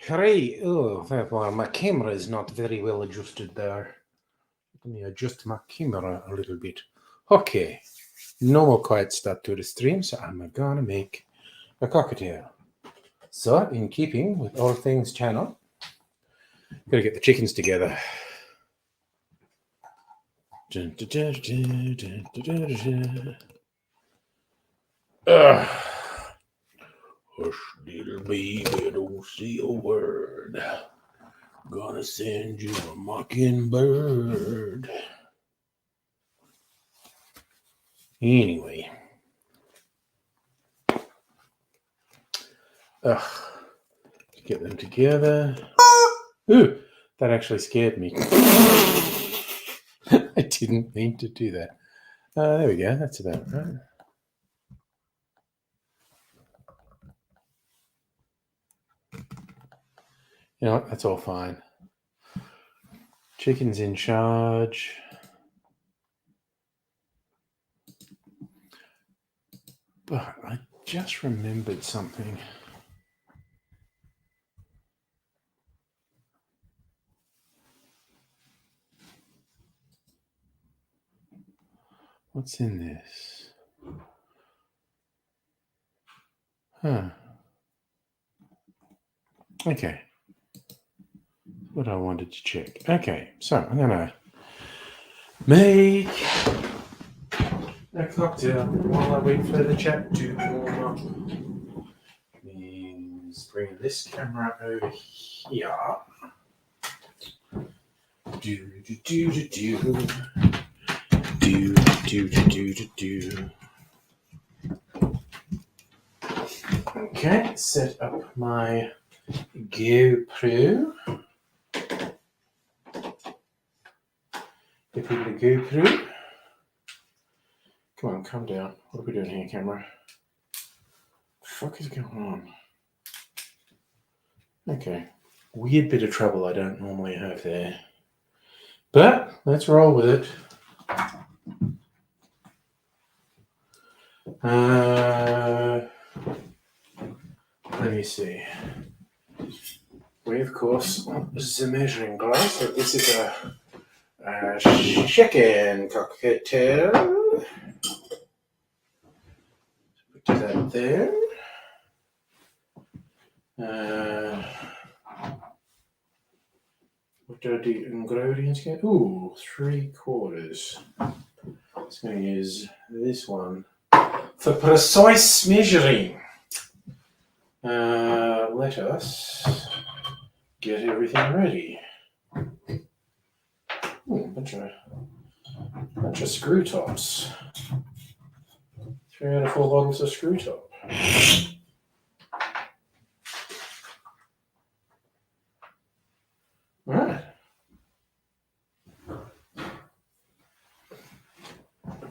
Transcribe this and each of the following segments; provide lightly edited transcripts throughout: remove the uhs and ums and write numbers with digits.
Hooray! Oh, well, my camera is not very well adjusted there. Let me adjust my camera a little bit. Okay, no more quiet start to the stream, so I'm gonna make a cocktail. So, in keeping with All Things Channel, gotta get the chickens together. Hush, little baby, don't say a word. Gonna send you a mockingbird. Anyway. Get them together. Ooh, that actually scared me. I didn't mean to do that. There we go. That's about right. You know what? That's all fine. Chicken's in charge. But I just remembered something. What's in this? Huh. Okay. What I wanted to check. Okay, so I'm gonna make a cocktail while I wait for the chat to warm up. Means bring this camera over here. Okay, set up my GoPro. Get people to GoPro. Come on, calm down. What are we doing here, camera? What the fuck is going on? Okay. Weird bit of trouble I don't normally have there. But let's roll with it. Let me see. We, of course, this is a measuring glass. So this is a chicken cocktail. Put that there. What do I do? Ingredients again? Ooh, 3/4. I'm going to use this one for precise measuring. Let us get everything ready. Ooh, bunch of screw tops. 3 out of 4 bottles of screw top. Right.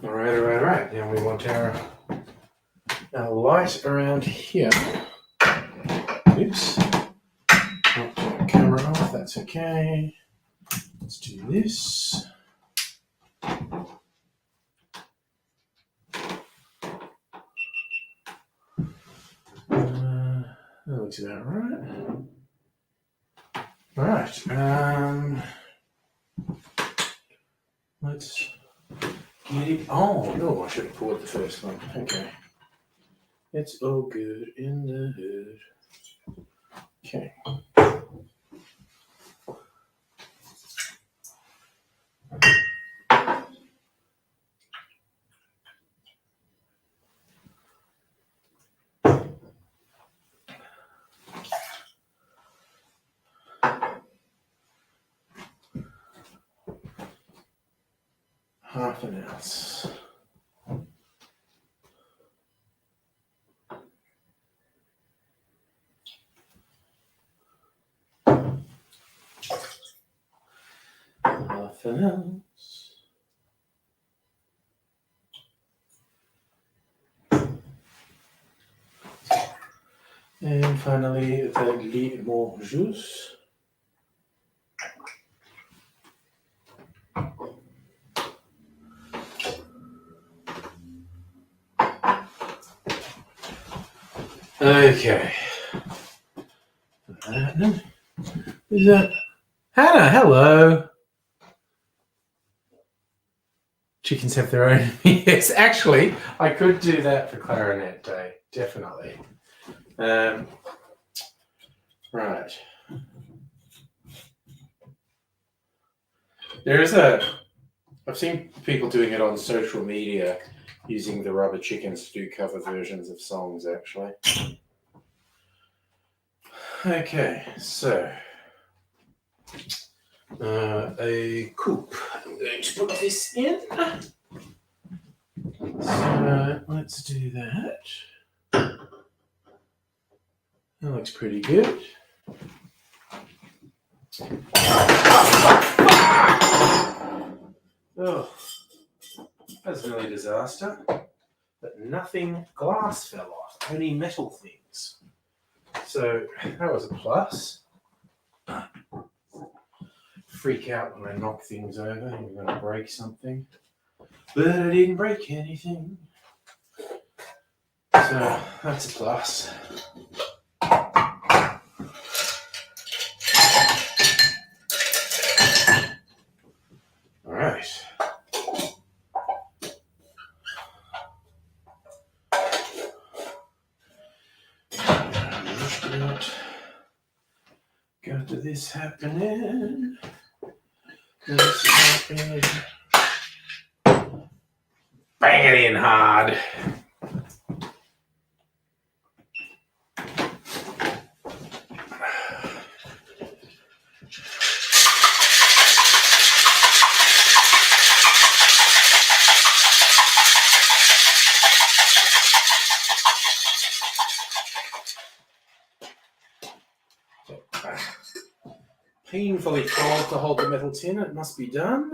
Right. Then we want our light around here. Oops. I'll turn the camera off, that's okay. Let's do this. That looks about right. Right. Let's get it on. Oh, I should have poured the first one. Okay. It's all good in the hood. Okay. Half an ounce. nothing else. And finally, the lemon juice. Okay. Is that Hannah? Hello. Chickens have their own. Yes, actually, I could do that for Clarinet Day. Definitely. Right. I've seen people doing it on social media using the rubber chickens to do cover versions of songs, actually. Okay, so a coupe. I'm going to put this in. So let's do that. That looks pretty good. Oh, that's nearly a disaster. But nothing glass fell off, only metal things. So that was a plus. Freak out when I knock things over, I'm going to break something. But I didn't break anything. So that's a plus. All right. Got this happening. This happening. Bang it in hard. Painfully cold to hold the metal tin. It must be done.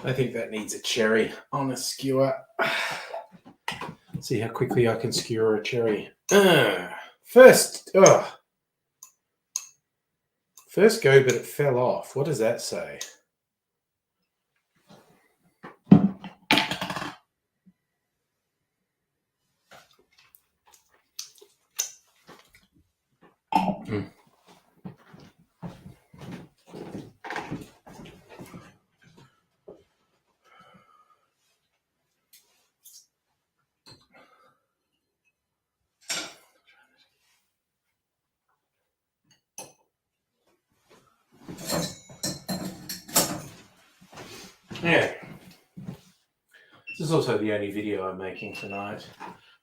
I think that needs a cherry on a skewer. See how quickly I can skewer a cherry. First go, but it fell off. What does that say? Yeah. This is also the only video I'm making tonight.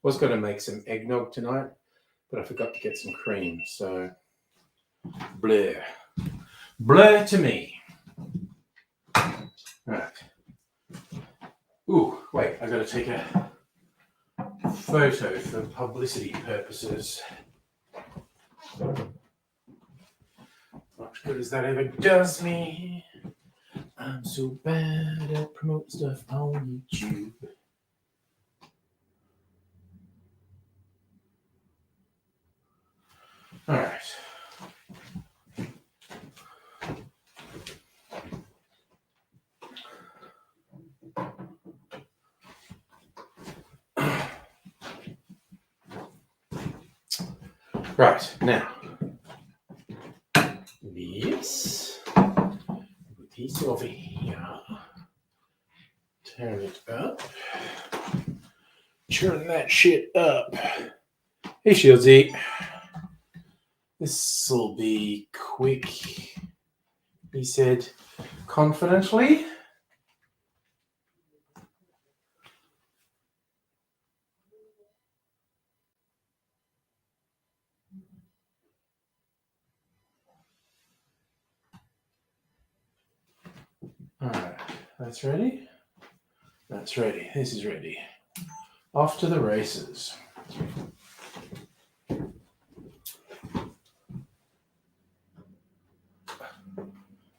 Was going to make some eggnog tonight, but I forgot to get some cream, so blur. Blur to me. Right. Ooh, wait, I got to take a photo for publicity purposes. Not as good as that ever does me. I'm so bad at promoting stuff on YouTube. All right. Right, now. This. Put this over here. Turn it up. Turn that shit up. Hey, Shieldsy. This'll be quick, he said confidently. All right, that's ready. That's ready. This is ready. Off to the races.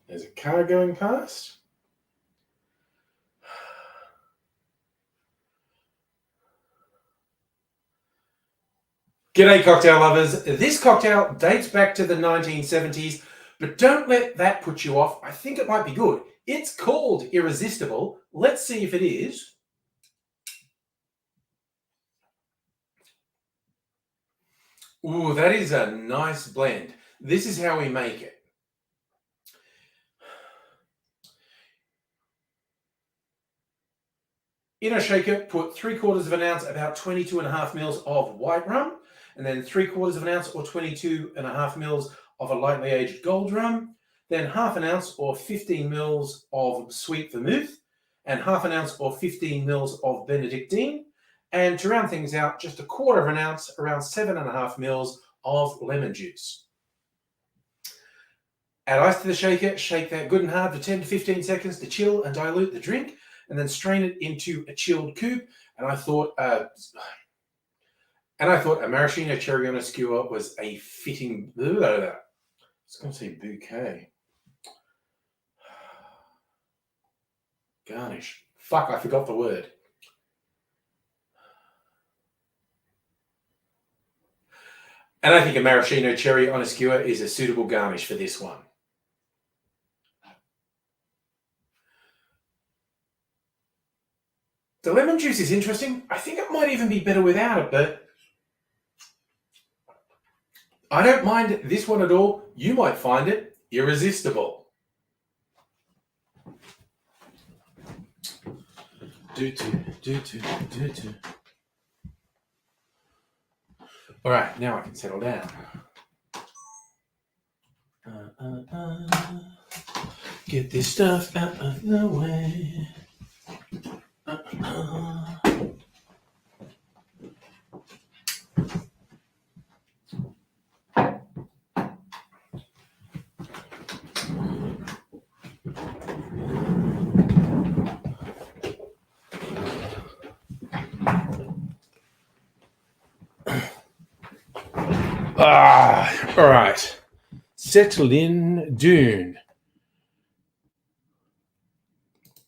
There's a car going past. G'day, cocktail lovers. This cocktail dates back to the 1970s, but don't let that put you off. I think it might be good. It's called Irresistible. Let's see if it is. Ooh, that is a nice blend. This is how we make it. In a shaker, put 3/4 of an ounce, about 22.5 mils of white rum, and then 3/4 of an ounce or 22.5 mils of a lightly aged gold rum, then half an ounce or 15 mils of sweet vermouth, and half an ounce or 15 mils of Benedictine, and to round things out, just 1/4 of an ounce, around 7.5 mils of lemon juice. Add ice to the shaker, shake that good and hard for 10 to 15 seconds to chill and dilute the drink, and then strain it into a chilled coupe. And I thought a maraschino cherry on a skewer was a fitting. I was going to say bouquet. Garnish. Fuck, I forgot the word. And I think a maraschino cherry on a skewer is a suitable garnish for this one. The lemon juice is interesting. I think it might even be better without it, but I don't mind this one at all. You might find it irresistible. All right, now I can settle down. Get this stuff out of the way. All right. Settle in, Dune.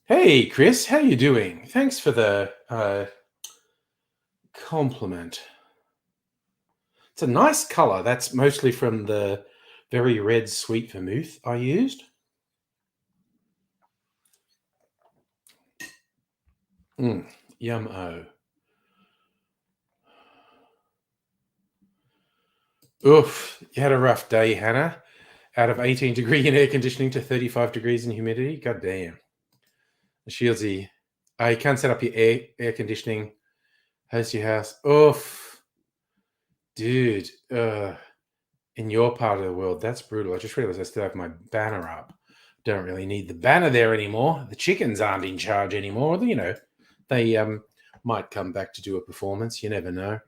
Hey, Chris, how you doing? Thanks for the compliment. It's a nice color. That's mostly from the very red sweet vermouth I used. Yum-o. Oof, you had a rough day, Hannah. Out of 18 degree in air conditioning to 35 degrees in humidity. God damn. Shieldsy, I can't set up your air conditioning. Host your house. Oof. Dude, in your part of the world, that's brutal. I just realized I still have my banner up. Don't really need the banner there anymore. The chickens aren't in charge anymore. You know, they might come back to do a performance. You never know.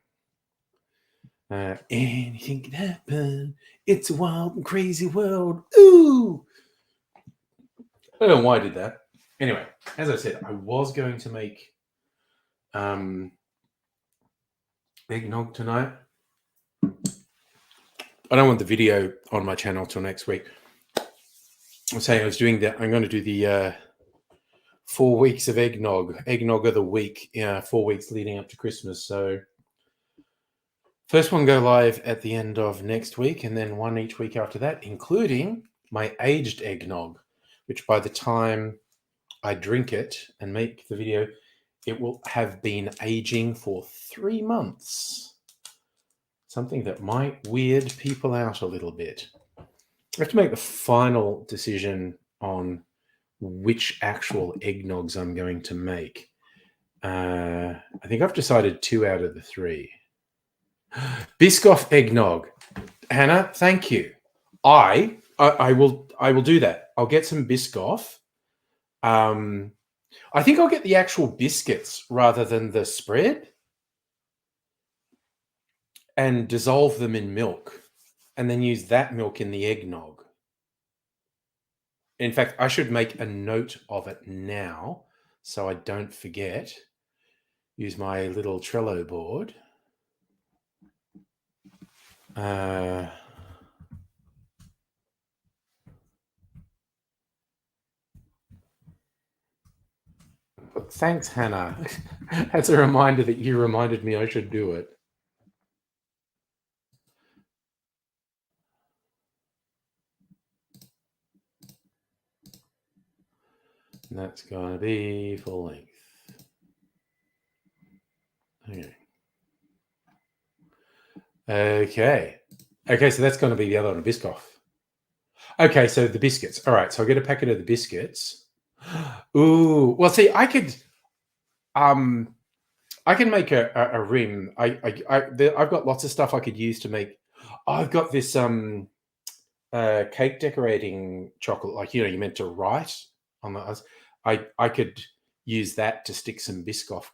Anything can happen. It's a wild and crazy world. Ooh! I don't know why I did that. Anyway, as I said, I was going to make eggnog tonight. I don't want the video on my channel till next week. I'm saying I was doing that. I'm going to do the 4 weeks of eggnog of the week, 4 weeks leading up to Christmas. So first one go live at the end of next week, and then one each week after that, including my aged eggnog, which by the time I drink it and make the video, it will have been aging for 3 months. Something that might weird people out a little bit. I have to make the final decision on which actual eggnogs I'm going to make. I think I've decided 2 out of the 3. Biscoff eggnog. Hannah, thank you. I will do that. I'll get some Biscoff. I think I'll get the actual biscuits rather than the spread and dissolve them in milk and then use that milk in the eggnog. In fact, I should make a note of it now so I don't forget. Use my little Trello board. But thanks, Hannah. That's a reminder that you reminded me I should do it. And that's going to be full length. Okay, so that's going to be the other one, Biscoff. Okay, so the biscuits. All right, so I'll get a packet of the biscuits. Ooh, well, see, I can make a rim. I've got lots of stuff I could use to make. I've got this cake decorating chocolate, like you meant to write on the. I could use that to stick some Biscoff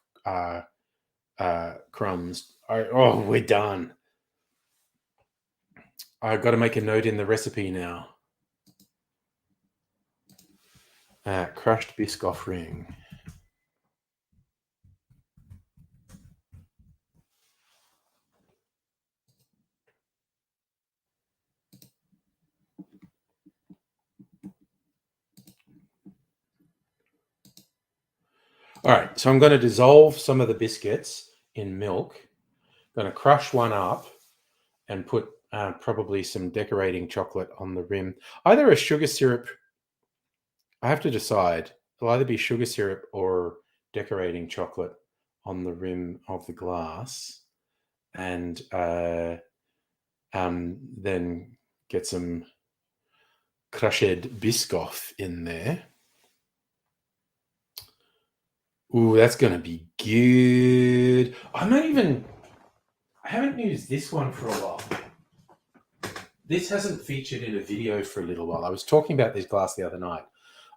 crumbs. We're done. I've got to make a note in the recipe now. Crushed Biscoff ring. All right, so I'm going to dissolve some of the biscuits in milk. I'm going to crush one up and put probably some decorating chocolate on the rim. Either a sugar syrup. I have to decide. It'll either be sugar syrup or decorating chocolate on the rim of the glass, and then get some crushed Biscoff in there. Ooh, that's going to be good. I haven't used this one for a while. This hasn't featured in a video for a little while. I was talking about this glass the other night.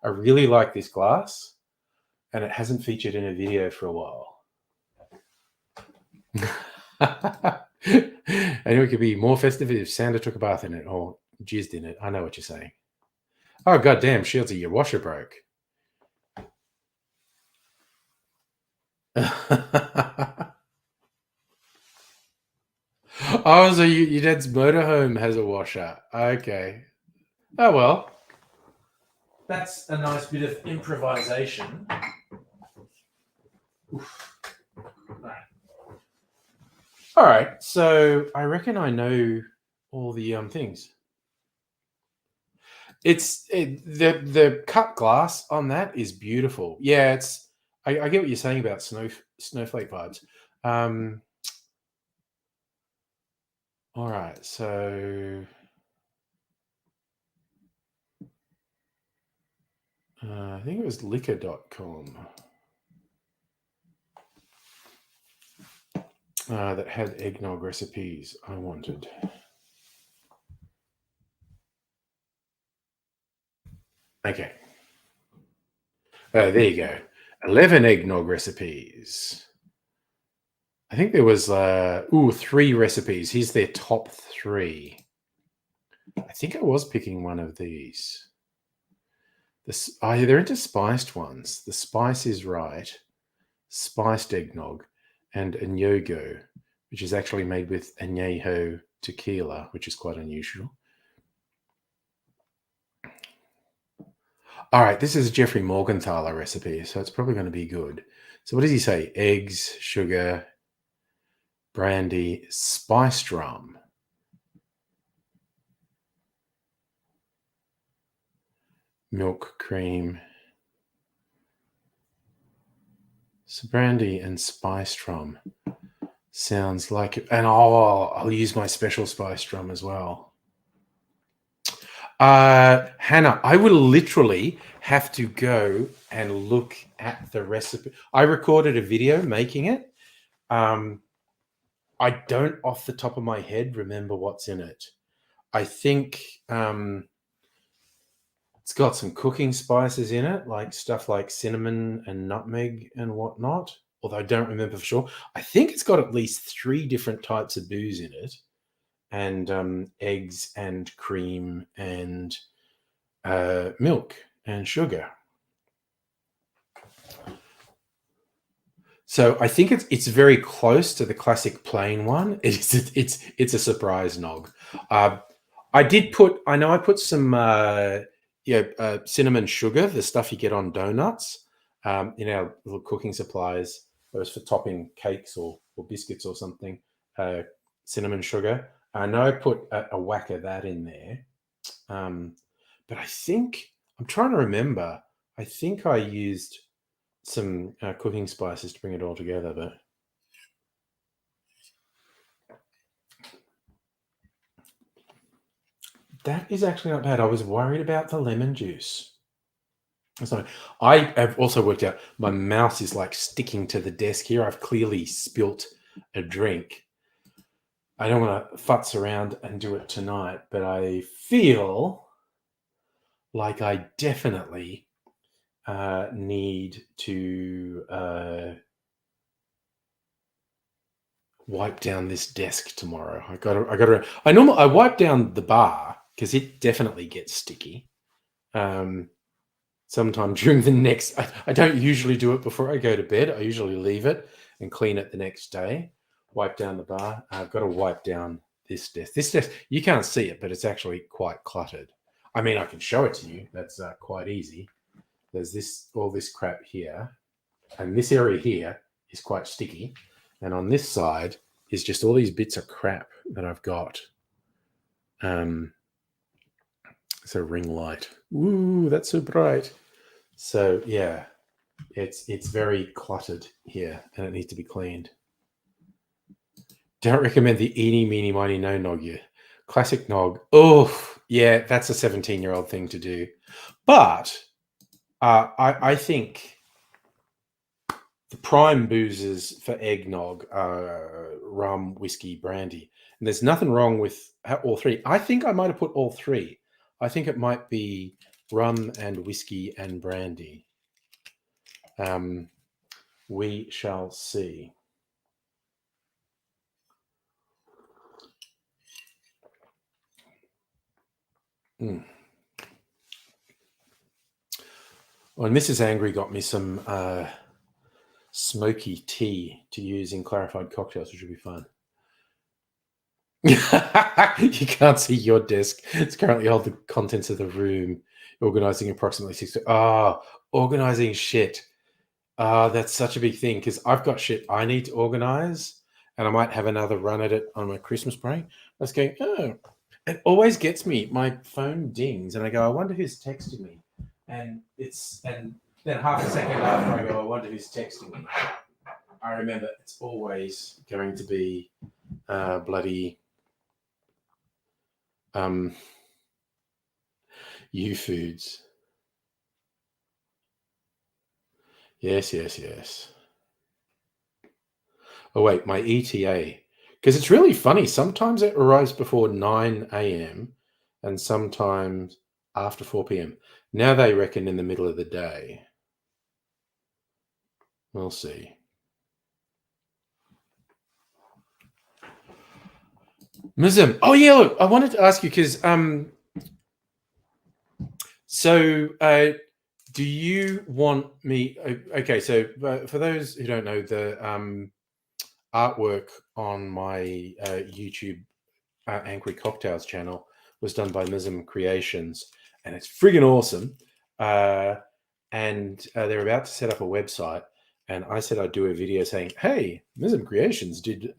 I really like this glass, and it hasn't featured in a video for a while. And it could be more festive if Santa took a bath in it or jizzed in it. I know what you're saying. Oh, goddamn, Shieldsy, your washer broke. Oh, so your dad's motorhome has a washer. Okay. Oh, well. That's a nice bit of improvisation. Oof. All right. So I reckon I know all the things. The cut glass on that is beautiful. Yeah, I get what you're saying about snowflake vibes. All right, so I think it was liquor.com that had eggnog recipes I wanted. Okay. There you go. 11 eggnog recipes. I think there was 3 recipes. Here's their top 3. I think I was picking one of these. They're into spiced ones. The spice is right. Spiced eggnog and añejo, which is actually made with añejo tequila, which is quite unusual. All right, this is a Jeffrey Morgenthaler recipe, so it's probably going to be good. So what does he say? Eggs, sugar, brandy, spiced rum. Milk, cream. So brandy and spiced rum sounds like it. And I'll use my special spiced rum as well. Hannah, I will literally have to go and look at the recipe. I recorded a video making it. I don't off the top of my head remember what's in it. I think it's got some cooking spices in it, like stuff like cinnamon and nutmeg and whatnot, although I don't remember for sure. I think it's got at least 3 different types of booze in it, and eggs and cream and milk and sugar. So I think it's very close to the classic plain one. It's a surprise nog. I know I put some cinnamon sugar, the stuff you get on donuts, in our little cooking supplies. It was for topping cakes or biscuits or something. Cinnamon sugar. I know I put a whack of that in there. But I think I'm trying to remember. I think I used some cooking spices to bring it all together, but that is actually not bad. I was worried about the lemon juice. So I have also worked out my mouse is like sticking to the desk here. I've clearly spilt a drink. I don't want to futz around and do it tonight, but I feel like I definitely need to wipe down this desk tomorrow. I wipe down the bar because it definitely gets sticky. Sometime during the next, I don't usually do it before I go to bed. I usually leave it and clean it the next day. Wipe down the bar. I've got to wipe down this desk. This desk, you can't see it, but it's actually quite cluttered. I mean, I can show it to you. That's quite easy. There's all this crap here, and this area here is quite sticky. And on this side is just all these bits of crap that I've got. It's a ring light. Ooh, that's so bright. So yeah, it's very cluttered here, and it needs to be cleaned. Don't recommend the eeny, meeny, miny, no nog you. Classic nog. Oh, yeah, that's a 17-year-old thing to do. But I think the prime boozes for eggnog are rum, whiskey, brandy. And there's nothing wrong with all three. I think I might have put all three. I think it might be rum and whiskey and brandy. We shall see. Mm. Well, Mrs. Angry got me some smoky tea to use in clarified cocktails, which would be fun. You can't see your desk. It's currently all the contents of the room, organizing approximately 6. Organizing shit. That's such a big thing because I've got shit I need to organize, and I might have another run at it on my Christmas break. I was going, it always gets me. My phone dings, and I go, I wonder who's texting me. And then half a second after I go, I wonder who's texting me. I remember it's always going to be bloody U Foods. Yes. Oh wait, my ETA. Because it's really funny. Sometimes it arrives before 9 a.m. and sometimes after 4 p.m. Now they reckon in the middle of the day. We'll see. Mizim. Oh yeah, look, I wanted to ask you because do you want me? Okay, so for those who don't know, the artwork on my YouTube Angry Cocktails channel was done by Mizim Creations, and it's friggin' awesome. And they're about to set up a website, and I said I'd do a video saying, "Hey, Mizim Creations did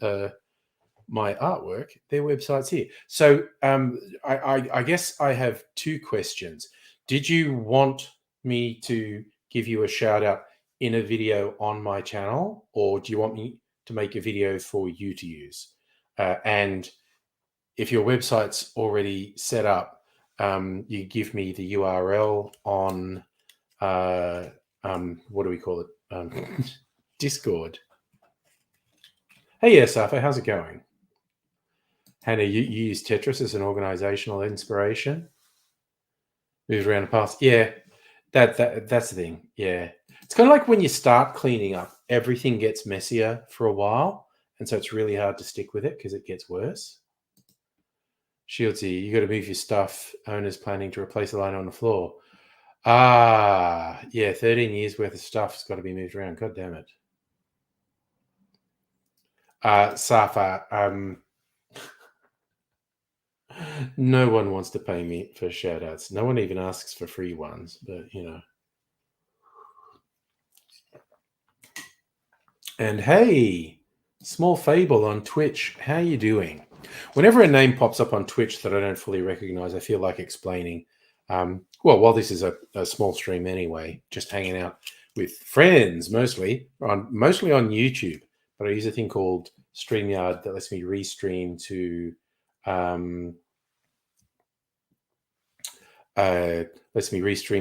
my artwork. Their website's here." So I guess I have two questions. Did you want me to give you a shout out in a video on my channel, or do you want me to make a video for you to use? And if your website's already set up, you give me the URL on what do we call it? Discord. Hey, yeah, Safa, how's it going? Hannah, you use Tetris as an organizational inspiration. Moved around the past. Yeah, that's the thing. Yeah. It's kind of like when you start cleaning up, everything gets messier for a while. And so it's really hard to stick with it because it gets worse. Shieldsy, you got to move your stuff. Owner's planning to replace the line on the floor. Ah, yeah, 13 years worth of stuff's got to be moved around. God damn it. Safa, no one wants to pay me for shout outs. No one even asks for free ones, but you know. And hey, Small Fable on Twitch, how you doing? Whenever a name pops up on Twitch that I don't fully recognize, I feel like explaining. Well, while this is a small stream anyway, just hanging out with friends mostly on YouTube, but I use a thing called StreamYard that lets me restream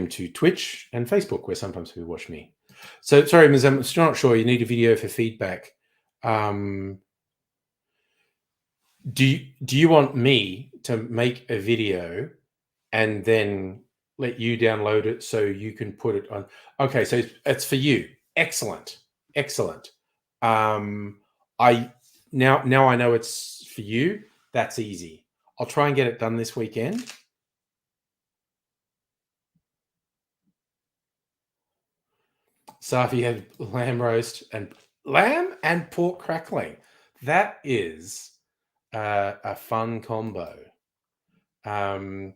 to Twitch and Facebook, where sometimes people watch me. So sorry, Ms. I'm still not sure. You need a video for feedback. Do you want me to make a video and then let you download it so you can put it on? Okay, so it's for you. Excellent. I now I know it's for you. That's easy. I'll try and get it done this weekend. Safi had lamb and pork crackling. That is a fun combo. I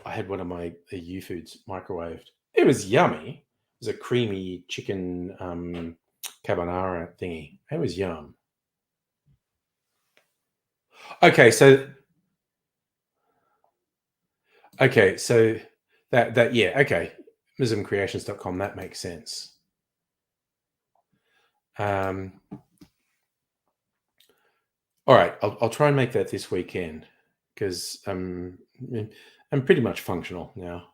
had one of my U-Foods microwaved. It was yummy. It was a creamy chicken carbonara thingy. It was yum. Okay, so that yeah, okay. MismCreations.com, that makes sense. All right, I'll try and make that this weekend because I'm pretty much functional now.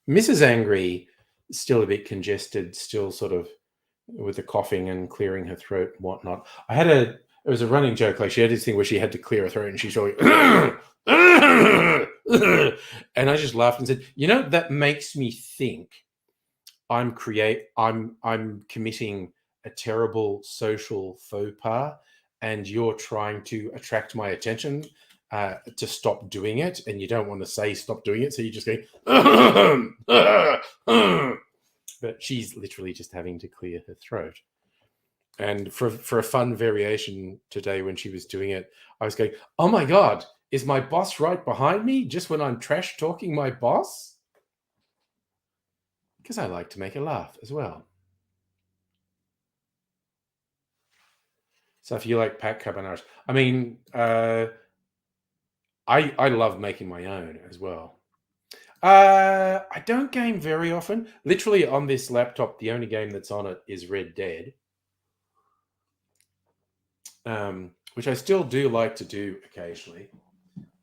Mrs. Angry, still a bit congested, still sort of with the coughing and clearing her throat and whatnot. It was a running joke. Like she had this thing where she had to clear her throat and she's always, and I just laughed and said, you know, that makes me think I'm committing a terrible social faux pas and you're trying to attract my attention to stop doing it, and you don't want to say stop doing it, so you just go but she's literally just having to clear her throat. And for a fun variation today, when she was doing it, I was going, oh my god, is my boss right behind me just when I'm trash talking my boss? Because I like to make her laugh as well. So if you like pack carbonaras, I mean, I love making my own as well. I don't game very often. Literally on this laptop, the only game that's on it is Red Dead, which I still do like to do occasionally.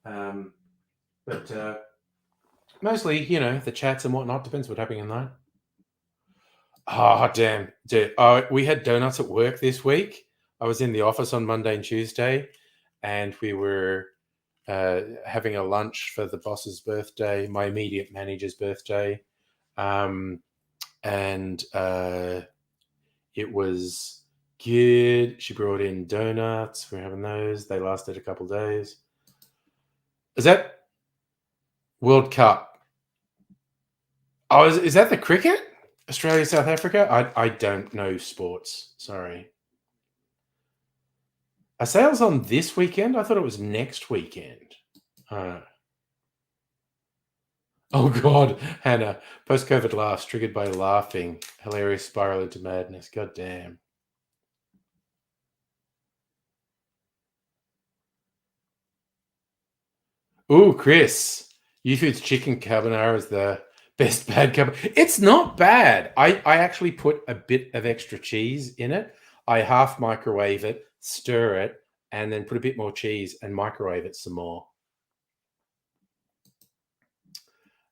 But mostly, you know, the chats and whatnot, depends what's happening in there. Oh, damn. Dude. Oh, we had donuts at work this week. I was in the office on Monday and Tuesday, and we were having a lunch for the boss's birthday, my immediate manager's birthday. And it was good. She brought in donuts. We're having those. They lasted a couple of days. Is that World Cup? Oh, is that the cricket? Australia, South Africa? I don't know sports. Sorry. Are sales on this weekend? I thought it was next weekend. Oh God, Hannah. Post-COVID laughs triggered by laughing. Hilarious spiral into madness. God damn. Ooh, Chris. U-Food's chicken carbonara is the best bad carbonara. It's not bad. I actually put a bit of extra cheese in it. I half microwave it, stir it, and then put a bit more cheese and microwave it some more.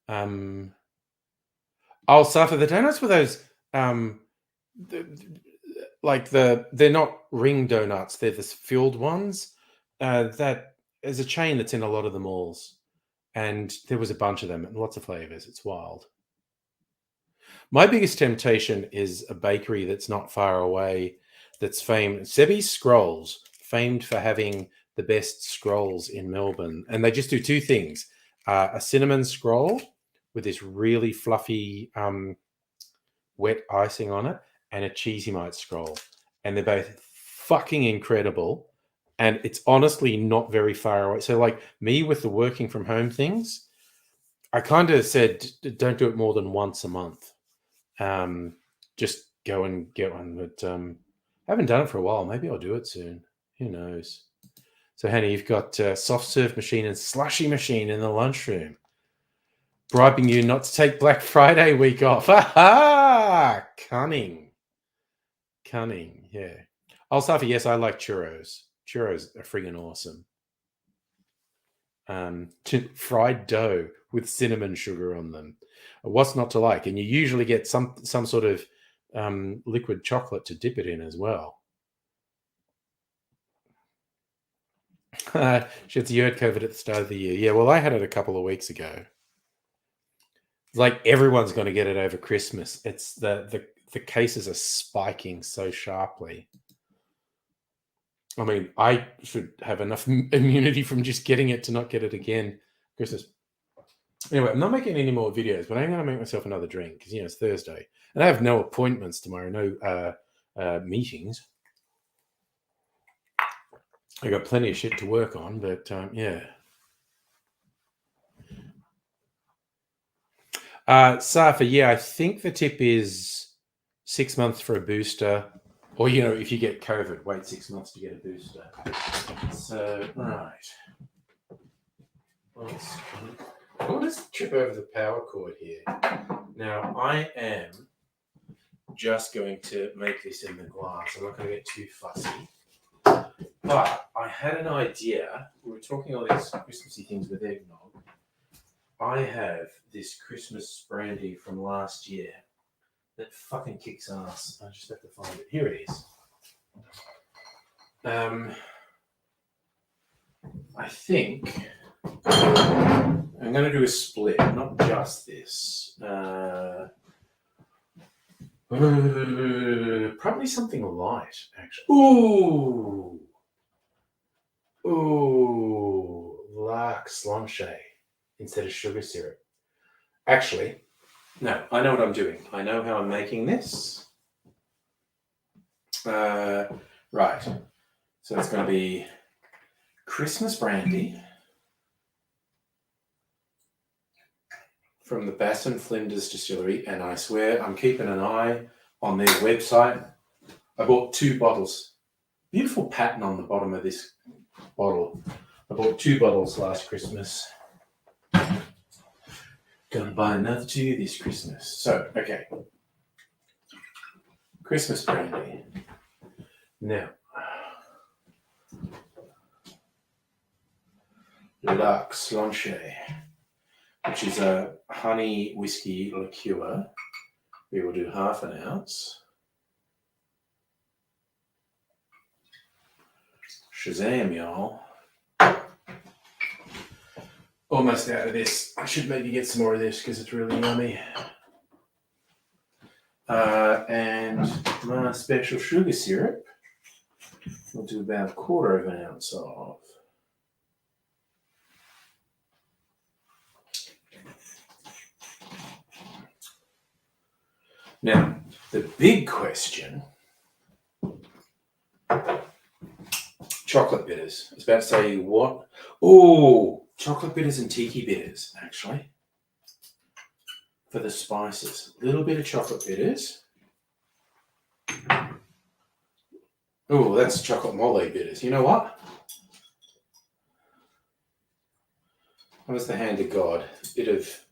I'll suffer the donuts with those. They're not ring donuts. They're the filled ones. That is a chain that's in a lot of the malls, and there was a bunch of them and lots of flavors. It's wild. My biggest temptation is a bakery that's not far away. That's famed. Sebi's Scrolls, famed for having the best scrolls in Melbourne, and they just do two things: a cinnamon scroll with this really fluffy wet icing on it, and a cheesy mite scroll, and they're both fucking incredible. And it's honestly not very far away. So, like me with the working from home things, I kind of said don't do it more than once a month. Just go and get one. But I haven't done it for a while. Maybe I'll do it soon. Who knows? So, Hannah, you've got soft serve machine and slushy machine in the lunchroom, bribing you not to take Black Friday week off. Ha ha! Cunning. Yeah. I'll start for yes. I like churros. Churros are friggin' awesome. Fried dough with cinnamon sugar on them. What's not to like? And you usually get some sort of liquid chocolate to dip it in as well. Shit, you had COVID at the start of the year. Yeah, well, I had it a couple of weeks ago. Like everyone's going to get it over Christmas. It's the cases are spiking so sharply. I mean, I should have enough immunity from just getting it to not get it again. Christmas. Anyway, I'm not making any more videos, but I'm going to make myself another drink because, it's Thursday. And I have no appointments tomorrow, no meetings. I got plenty of shit to work on, but yeah. Safa, yeah, I think the tip is 6 months for a booster. Or, if you get COVID, wait 6 months to get a booster. So, right. I'll just trip over the power cord here. Now, I am just going to make this in the glass. I'm not going to get too fussy. But I had an idea. We were talking all these Christmassy things with eggnog. I have this Christmas brandy from last year that fucking kicks ass. I just have to find it. Here it is. I think I'm going to do a split, not just this. Probably something light, actually. Ooh, lark slanche instead of sugar syrup. Actually, no, I know what I'm doing. I know how I'm making this. Right. So it's going to be Christmas brandy from the Bass and Flinders Distillery, and I swear I'm keeping an eye on their website. I bought 2 bottles. Beautiful pattern on the bottom of this bottle. I bought 2 bottles last Christmas. Gonna buy another 2 this Christmas. So, okay. Christmas brandy. Now, Lark Slanche, which is a honey whiskey liqueur. We will do half an ounce. Shazam, y'all. Almost out of this. I should maybe get some more of this because it's really yummy. And my special sugar syrup, we'll do about 1/4 of an ounce of. Now, the big question, chocolate bitters. I was about to say what? Oh, chocolate bitters and tiki bitters, actually. For the spices. A little bit of chocolate bitters. Oh, that's chocolate mole bitters. You know what? That was the hand of God. Bit of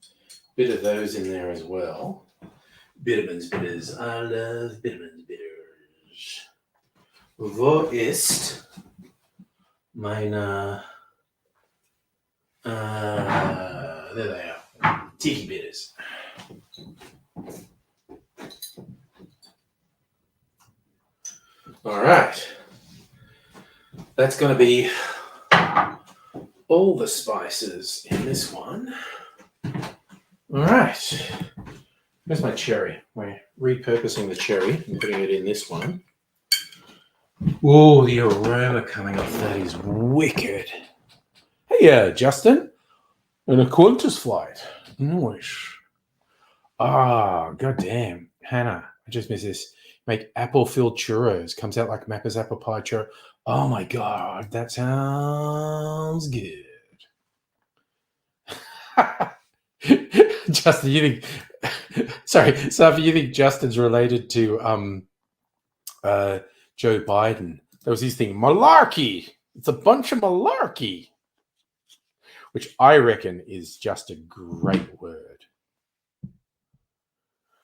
those in there as well. Bittermans bitters. I love Bittermans bitters. Wo ist meine... there they are. Tiki bitters. All right. That's going to be all the spices in this one. All right. Where's my cherry? We're repurposing the cherry and putting it in this one. Oh, the aroma coming off that is wicked. Hey, Justin, an Qantas flight. Nice. Ah, goddamn. Hannah, I just missed this. Make apple-filled churros. Comes out like Macca's apple pie churro. Oh my god, that sounds good. Justin, you think? Sorry, Sophie, you think Justin's related to Joe Biden? That was his thing. Malarkey. It's a bunch of malarkey, which I reckon is just a great word.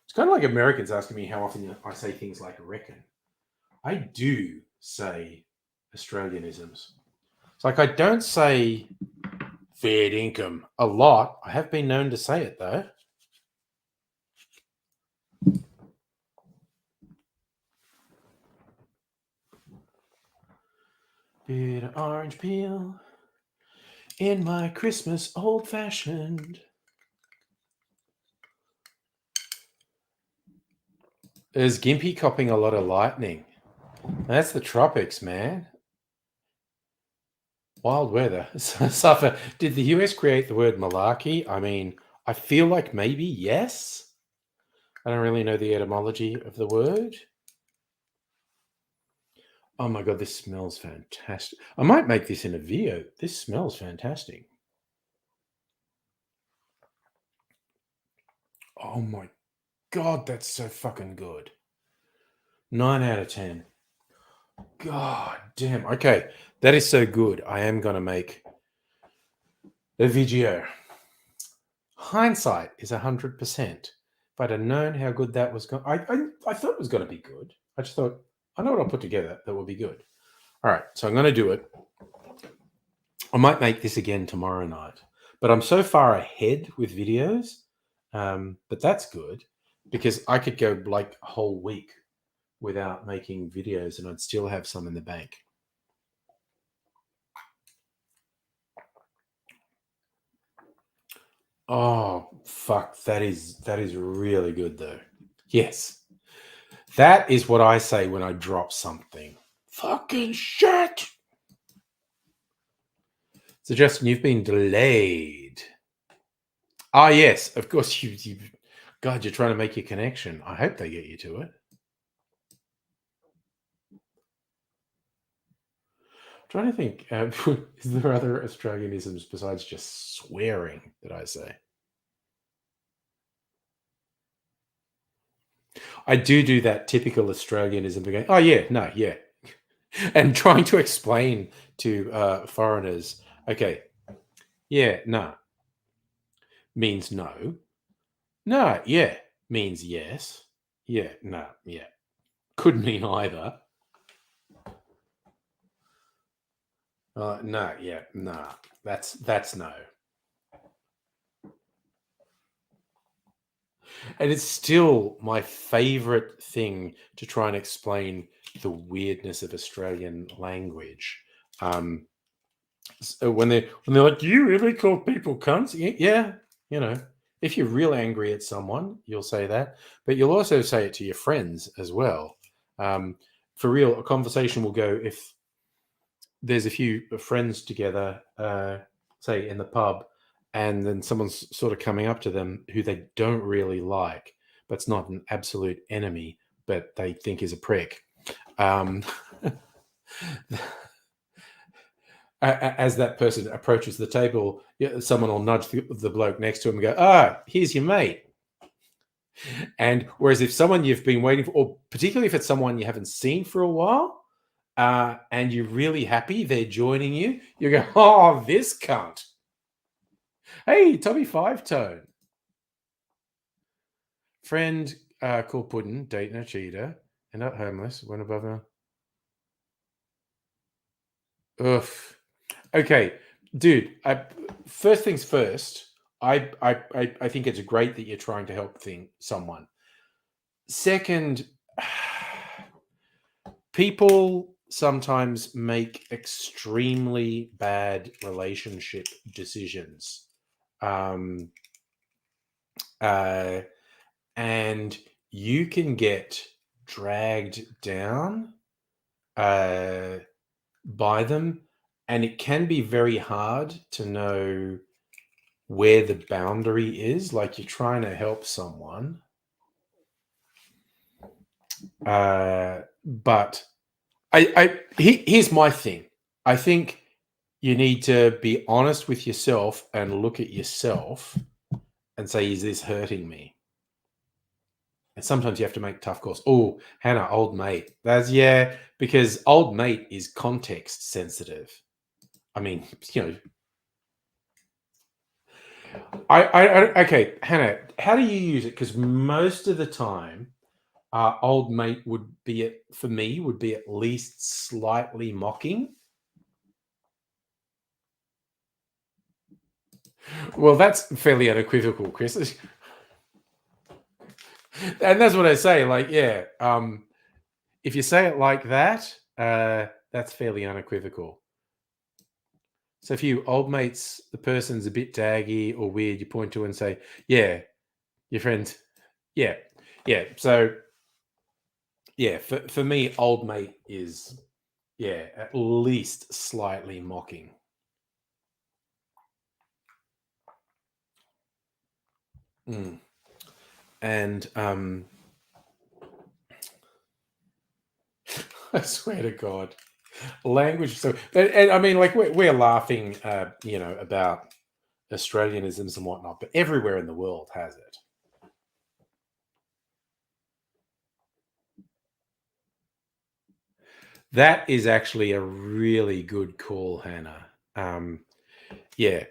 It's kind of like Americans asking me how often I say things like reckon. I do say Australianisms. It's like I don't say fair income a lot. I have been known to say it though. Bit of orange peel in my Christmas old fashioned. Is Gimpy copping a lot of lightning? That's the tropics, man. Wild weather. Suffer. Did the US create the word malarkey? I mean, I feel like maybe yes. I don't really know the etymology of the word. Oh my god, this smells fantastic. I might make this in a video. This smells fantastic. Oh my god, that's so fucking good. 9 out of 10. God damn. Okay, that is so good. I am going to make a video. Hindsight is 100%. If I'd have known how good that was going, I thought it was going to be good. I just thought, I know what I'll put together that will be good. All right, so I'm going to do it. I might make this again tomorrow night, but I'm so far ahead with videos. But that's good because I could go like a whole week without making videos and I'd still have some in the bank. Oh fuck, that is really good though. Yes. That is what I say when I drop something. Fucking shit. So Justin, you've been delayed. Ah, yes, of course you God, you're trying to make your connection. I hope they get you to it. I'm trying to think, is there other Australianisms besides just swearing that I say? I do that typical Australianism again. Oh yeah, no, yeah, and trying to explain to foreigners, okay, yeah, no means no, no, yeah means yes, yeah, no, yeah, could mean either. No, yeah, nah, that's no. And it's still my favorite thing to try and explain the weirdness of Australian language. Um, so when they're like, "Do you really call people cunts?" Yeah, you know, if you're real angry at someone, you'll say that, but you'll also say it to your friends as well. Um, for real, a conversation will go if there's a few friends together, say in the pub, and then someone's sort of coming up to them who they don't really like, but it's not an absolute enemy, but they think is a prick. Um, as that person approaches the table, someone will nudge the bloke next to him and go, "Ah, here's your mate." And whereas if someone you've been waiting for, or particularly if it's someone you haven't seen for a while, and you're really happy they're joining you, you go, "Oh, this cunt." Hey, Tommy Five Tone. Friend called Puddin, dating a cheater, and not homeless, went above her. Ugh. Okay, dude. First things first. I think it's great that you're trying to help someone. Second, people sometimes make extremely bad relationship decisions. Um, uh, and you can get dragged down by them, and it can be very hard to know where the boundary is. Like you're trying to help someone, but here's my thing. I think you need to be honest with yourself and look at yourself and say, is this hurting me? And sometimes you have to make tough calls. Oh, Hannah, old mate. That's yeah, because old mate is context sensitive. I mean, you know, okay, Hannah, how do you use it? Because most of the time, old mate would be for me would be at least slightly mocking. Well, that's fairly unequivocal, Chris. And that's what I say. Like, yeah, if you say it like that, that's fairly unequivocal. So if you old mates, the person's a bit daggy or weird, you point to and say, "Yeah, your friend, yeah, yeah." So yeah, for me, old mate is at least slightly mocking. Mm. And I swear to God, language. So, and I mean, like we're laughing, about Australianisms and whatnot, but everywhere in the world has it. That is actually a really good call, Hannah. Yeah,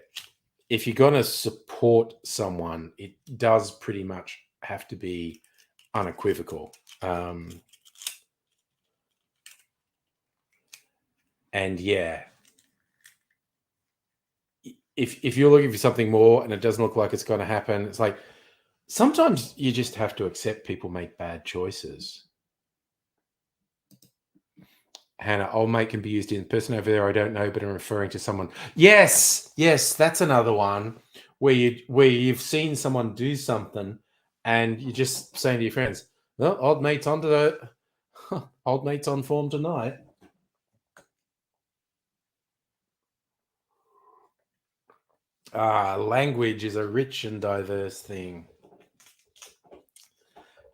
if you're going to support someone, it does pretty much have to be unequivocal. And yeah, if you're looking for something more and it doesn't look like it's going to happen, it's like sometimes you just have to accept people make bad choices. Hannah, old mate can be used in person over there. I don't know, but I'm referring to someone. Yes, yes, that's another one where you've seen someone do something, and you're just saying to your friends, "Well, old mate's on to the old mate's on form tonight." Language is a rich and diverse thing,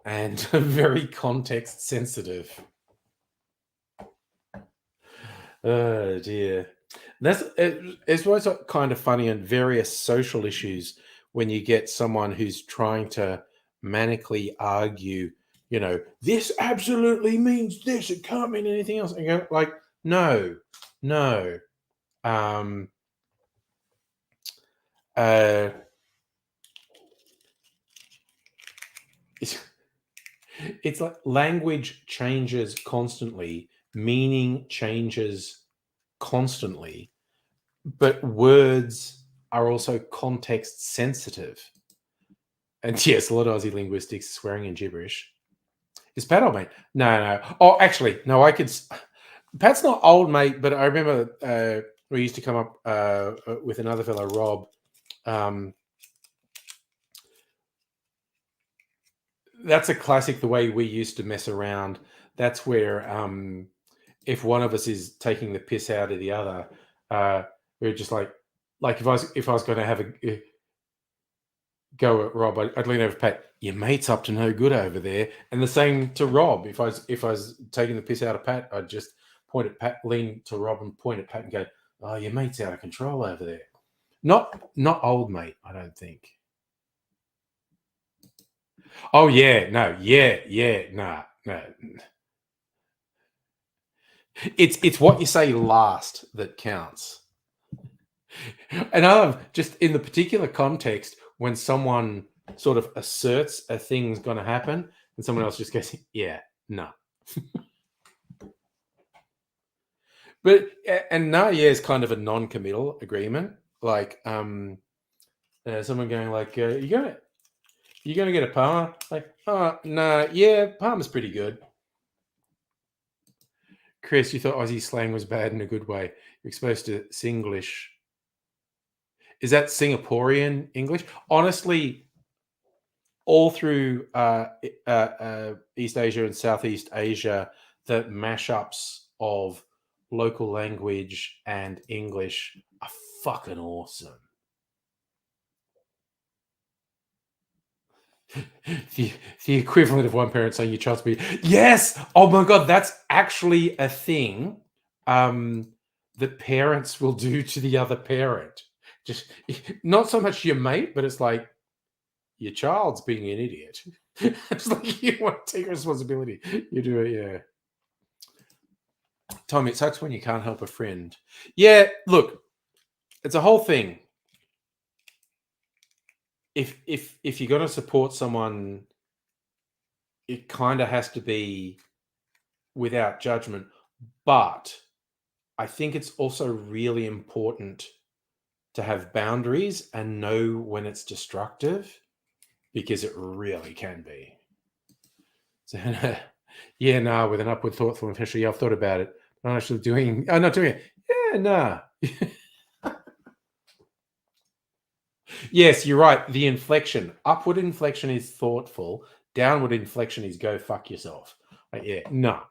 and very context sensitive. Oh dear. It's always kind of funny on various social issues when you get someone who's trying to manically argue, this absolutely means this, it can't mean anything else. And you go, like, no, no. Um, uh, it's, it's like language changes constantly, meaning changes constantly, but words are also context sensitive. And yes, a lot of Aussie linguistics, swearing and gibberish. Is Pat old mate? No, no. Oh, actually, no. Pat's not old mate, but I remember we used to come up with another fellow, Rob. Um, that's a classic. The way we used to mess around. That's where if one of us is taking the piss out of the other, we're just like if I was going to have a go at Rob, I'd lean over to Pat. Your mate's up to no good over there, and the same to Rob. If I was taking the piss out of Pat, I'd just point at Pat, lean to Rob, and point at Pat and go, "Oh, your mate's out of control over there." Not old mate, I don't think. Oh yeah, no, yeah, nah, no. It's what you say last that counts. And I love just in the particular context when someone sort of asserts a thing's going to happen, and someone else just goes, "Yeah, no." But and no, yeah, is kind of a non-committal agreement. Like, someone going like, "You gonna get a Palmer?" Like, "Oh no, yeah, Palmer's pretty good." Chris, you thought Aussie slang was bad in a good way. You're exposed to Singlish. Is that Singaporean English? Honestly, all through East Asia and Southeast Asia, the mashups of local language and English are fucking awesome. The equivalent of one parent saying your child's be yes. Oh my god, that's actually a thing that parents will do to the other parent. Just not so much your mate, but it's like your child's being an idiot. It's like you want to take responsibility. You do it, yeah. Tommy, it sucks when you can't help a friend. Yeah, look, it's a whole thing. If you're gonna support someone, it kind of has to be without judgment. But I think it's also really important to have boundaries and know when it's destructive because it really can be. So, yeah, nah, with an upward thoughtful and yeah, I've thought about it. I'm not actually doing, I'm not doing it. Yeah, nah. Yes, you're right. The inflection, upward inflection is thoughtful, downward inflection is go fuck yourself. Like, yeah, no.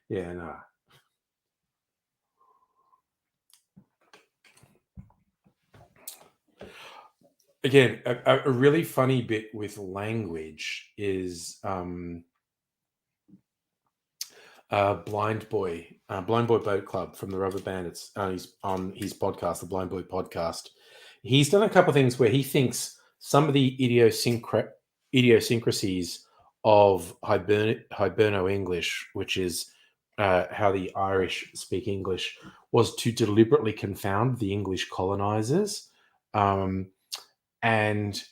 Yeah, no. Again, a really funny bit with language is Blind Boy Boat Club from the Rubber Bandits. He's on his podcast, the Blind Boy Podcast. He's done a couple of things where he thinks some of the idiosyncrasies of Hiberno English, which is how the Irish speak English, was to deliberately confound the English colonizers. And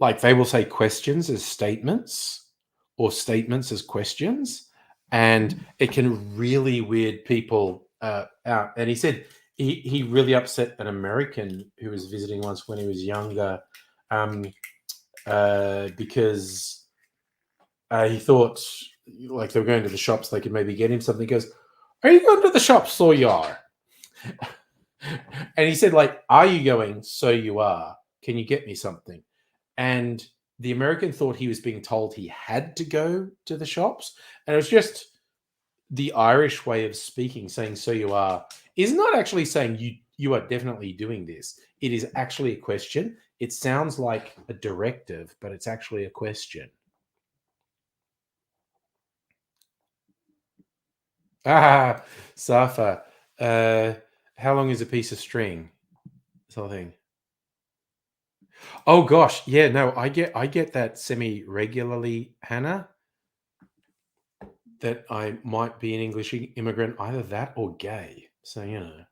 like they will say questions as statements or statements as questions, and it can really weird people out. And he said he really upset an American who was visiting once when he was younger, because he thought like they were going to the shops, they could maybe get him something. He goes, "Are you going to the shop? So you are." And he said, like, "Are you going? So you are. Can you get me something?" And the American thought he was being told he had to go to the shops. And it was just the Irish way of speaking, saying "so you are" is not actually saying you are definitely doing this. It is actually a question. It sounds like a directive, but it's actually a question. Ah, Safa. Uh, how long is a piece of string? Sort of thing. Oh gosh, yeah, no, I get that semi regularly, Hannah. That I might be an English immigrant, either that or gay. So, you know.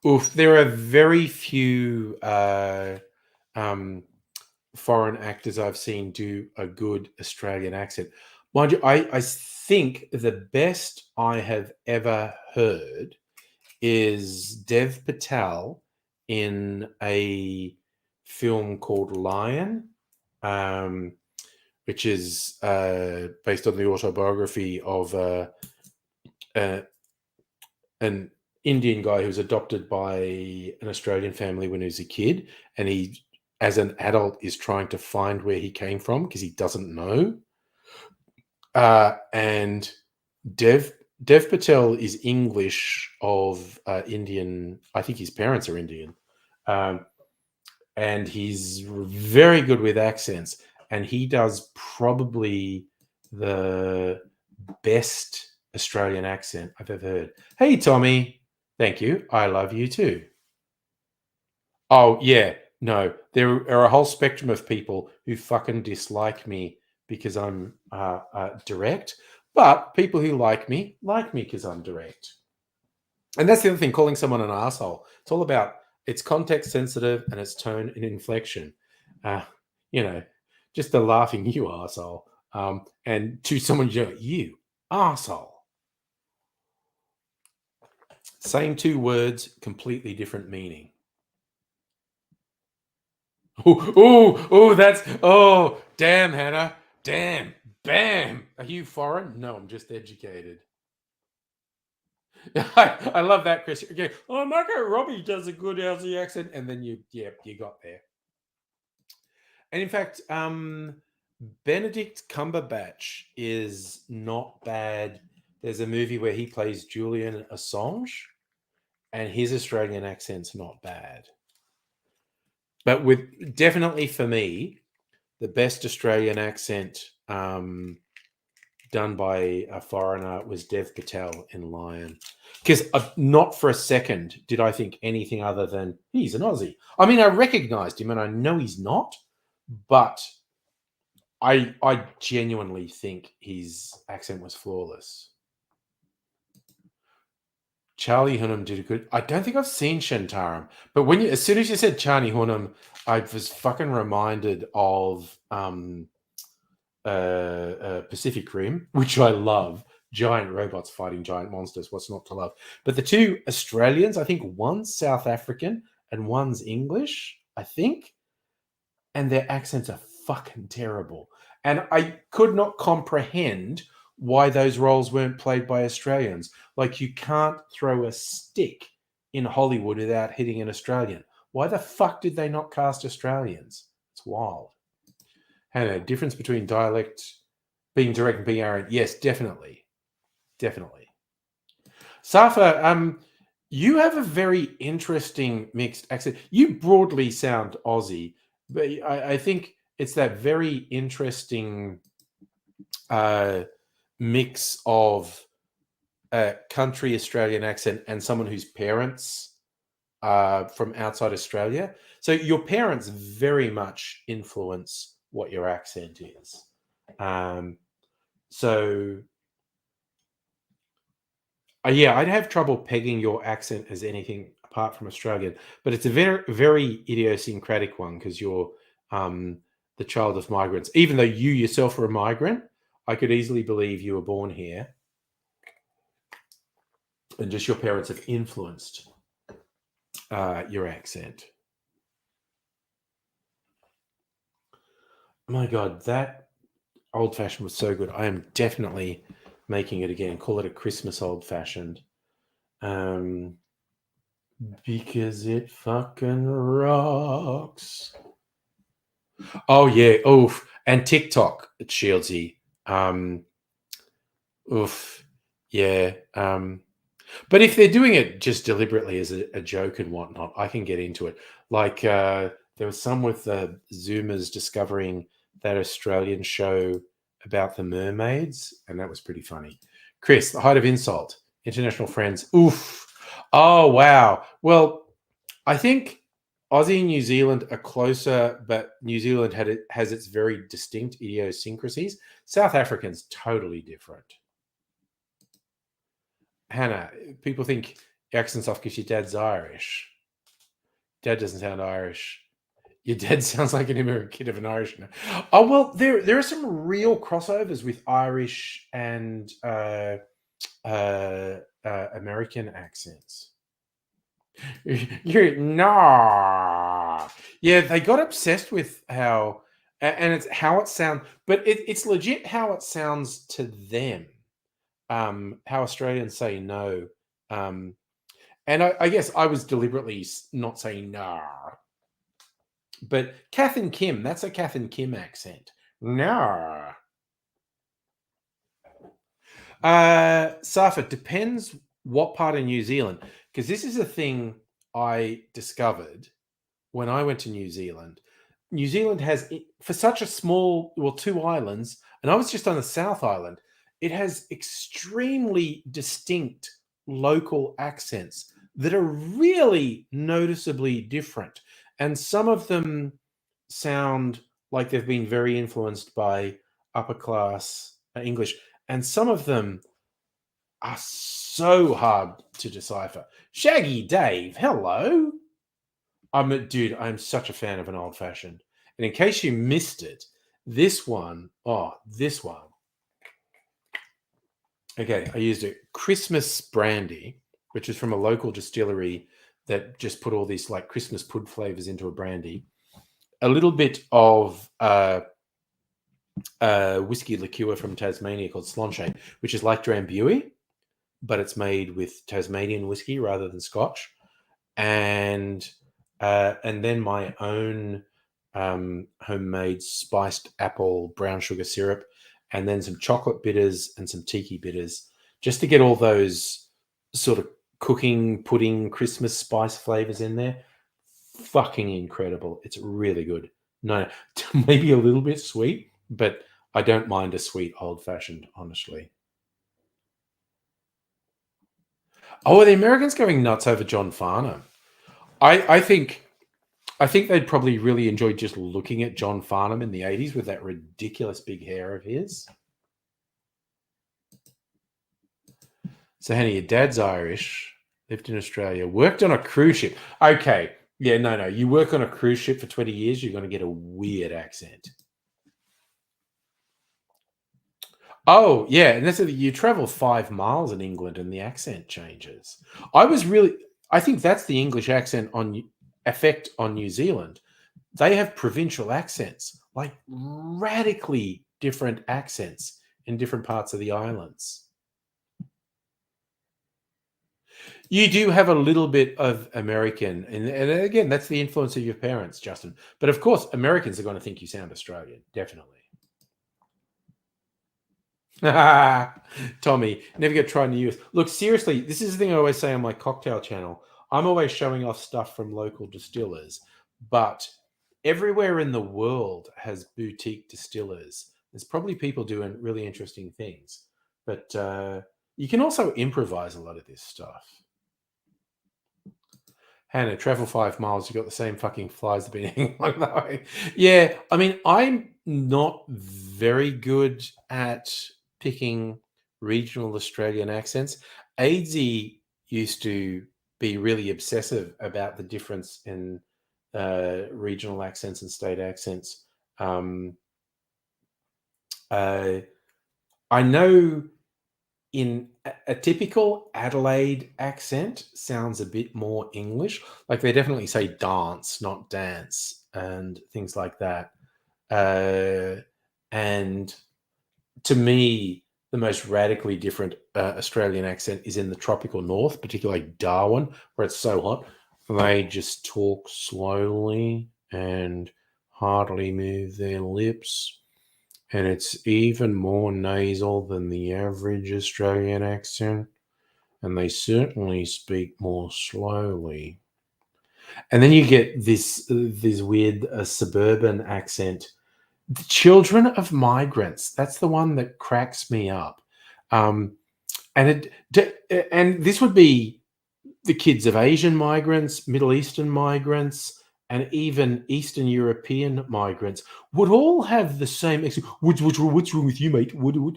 Oof, there are very few um, foreign actors I've seen do a good Australian accent. Mind you, I think the best I have ever heard is Dev Patel in a film called Lion, um, which is based on the autobiography of uh, an Indian guy who was adopted by an Australian family when he was a kid, and he, as an adult, is trying to find where he came from because he doesn't know. And Dev Dev Patel is English of Indian. I think his parents are Indian, um, and he's very good with accents. And he does probably the best Australian accent I've ever heard. Hey, Tommy. Thank you. I love you too. Oh, yeah. No, there are a whole spectrum of people who fucking dislike me because I'm direct, but people who like me because I'm direct. And that's the other thing, calling someone an asshole. It's all about it's context sensitive and it's tone and inflection. Uh, you know, just the laughing you asshole. And to someone you asshole. Same two words, completely different meaning. That's damn, Hannah. Damn. Bam. Are you foreign? No, I'm just educated. I love that, Chris. Okay. Oh, Marco Robbie does a good Aussie accent, and then you got there. And in fact, Benedict Cumberbatch is not bad. There's a movie where he plays Julian Assange, and his Australian accent's not bad. But with definitely for me, the best Australian accent done by a foreigner was Dev Patel in Lion. Because not for a second did I think anything other than he's an Aussie. I mean, I recognized him and I know he's not, but I genuinely think his accent was flawless. Charlie Hunnam did a good. I don't think I've seen Shantaram, but as soon as you said Charlie Hunnam, I was fucking reminded of Pacific Rim, which I love. Giant robots fighting giant monsters. What's not to love? But the two Australians, I think one's South African and one's English, I think, and their accents are fucking terrible. And I could not comprehend why those roles weren't played by Australians. Like, you can't throw a stick in Hollywood without hitting an Australian. Why the fuck did they not cast Australians? It's wild. Hannah, difference between being direct and being arrogant. Yes, definitely. Definitely. Safa, you have a very interesting mixed accent. You broadly sound Aussie, but I think it's that very interesting mix of a country Australian accent and someone whose parents are from outside Australia. So your parents very much influence what your accent is. So yeah, I'd have trouble pegging your accent as anything apart from Australian, but it's a very, very idiosyncratic one because you're the child of migrants. Even though you yourself are a migrant, I could easily believe you were born here and just your parents have influenced your accent. My God, that old fashioned was so good. I am definitely making it again. Call it a Christmas old fashioned. Because it fucking rocks. Oh yeah, oof. And TikTok, it's Shieldsy. Oof. Yeah. But if they're doing it just deliberately as a joke and whatnot, I can get into it. Like there was some with the Zoomers discovering that Australian show about the mermaids, and that was pretty funny. Chris, the height of insult, international friends. Oof. Oh wow. Well, I think Aussie and New Zealand are closer, but New Zealand has its very distinct idiosyncrasies. South African's totally different. Hannah, people think your accent's off because your dad's Irish. Dad doesn't sound Irish. Your dad sounds like an immigrant kid of an Irishman. Oh well, there are some real crossovers with Irish and American accents. You're nah. Yeah, they got obsessed with how, and it's how it sounds, but it's legit how it sounds to them. How Australians say no. And I guess I was deliberately not saying nah. But Kath and Kim, that's a Kath and Kim accent. Nah. Safa, depends what part of New Zealand, because this is a thing I discovered when I went to New Zealand. New Zealand has, for such a small, well, two islands, and I was just on the South Island, it has extremely distinct local accents that are really noticeably different. And some of them sound like they've been very influenced by upper class English, and some of them are so hard to decipher. Shaggy Dave, hello. Dude, I'm such a fan of an old fashioned. And in case you missed it, this one. Okay, I used a Christmas brandy, which is from a local distillery that just put all these like Christmas pud flavors into a brandy. A little bit of whiskey liqueur from Tasmania called Sláinte, which is like Drambuie, but it's made with Tasmanian whiskey rather than Scotch. And then my own homemade spiced apple brown sugar syrup, and then some chocolate bitters and some tiki bitters, just to get all those sort of cooking, pudding, Christmas spice flavors in there. Fucking incredible. It's really good. No, maybe a little bit sweet, but I don't mind a sweet old fashioned, honestly. Oh, are the Americans going nuts over John Farnham? I think they'd probably really enjoy just looking at John Farnham in the 80s with that ridiculous big hair of his. So, Henny, your dad's Irish, lived in Australia, worked on a cruise ship. Okay. Yeah, no. You work on a cruise ship for 20 years, you're going to get a weird accent. Oh, yeah. And that's you travel 5 miles in England and the accent changes. I think that's the English accent effect on New Zealand. They have provincial accents, like radically different accents in different parts of the islands. You do have a little bit of American, and again, that's the influence of your parents, Justin. But of course, Americans are going to think you sound Australian, definitely. Tommy, never get tried in the US. Look, seriously, this is the thing I always say on my cocktail channel. I'm always showing off stuff from local distillers, but everywhere in the world has boutique distillers. There's probably people doing really interesting things, but you can also improvise a lot of this stuff. Hannah, travel 5 miles, you got the same fucking flies that been hanging along the way. Yeah, I mean, I'm not very good at picking regional Australian accents. Aidsy used to be really obsessive about the difference in regional accents and state accents. I know in a typical Adelaide accent sounds a bit more English. Like they definitely say dance, not dance, and things like that. And to me, the most radically different Australian accent is in the tropical north, particularly Darwin, where it's so hot. They just talk slowly and hardly move their lips. And it's even more nasal than the average Australian accent. And they certainly speak more slowly. And then you get this weird suburban accent. The children of migrants. That's the one that cracks me up. And this would be the kids of Asian migrants, Middle Eastern migrants, and even Eastern European migrants would all have the same accent. What's wrong with you, mate? What are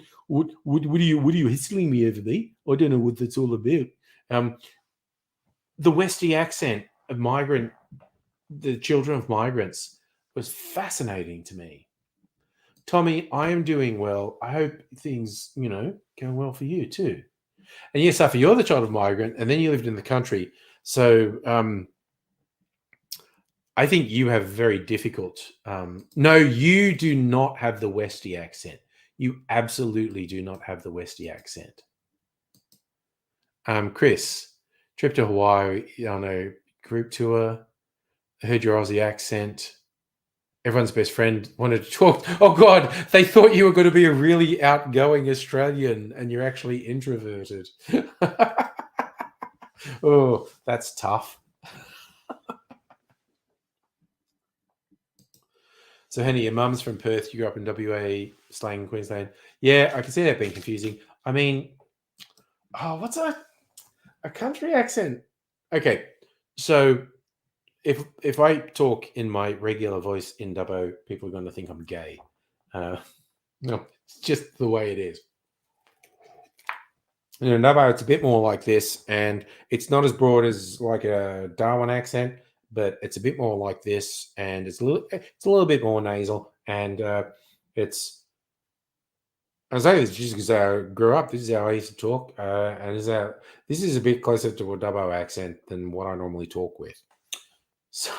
you whistling me over there? I don't know what that's all about. The Westie accent of the children of migrants was fascinating to me. Tommy, I am doing well. I hope things, go well for you too. And yes, Safi, you're the child of migrant, and then you lived in the country. So I think you have very difficult. No, you do not have the Westie accent. You absolutely do not have the Westie accent. Chris, trip to Hawaii on a group tour. I heard your Aussie accent. Everyone's best friend wanted to talk. Oh God, they thought you were going to be a really outgoing Australian, and you're actually introverted. Oh, that's tough. So, Henny, your mum's from Perth. You grew up in WA, slang Queensland. Yeah, I can see that being confusing. I mean, what's a country accent? Okay, so if I talk in my regular voice in Dubbo, people are going to think I'm gay. No, it's just the way it is. In Dubbo, it's a bit more like this, and it's not as broad as like a Darwin accent, but it's a bit more like this, and it's a little bit more nasal, and it's. I say this just because I grew up. This is how I used to talk, and this is a bit closer to a Dubbo accent than what I normally talk with. So,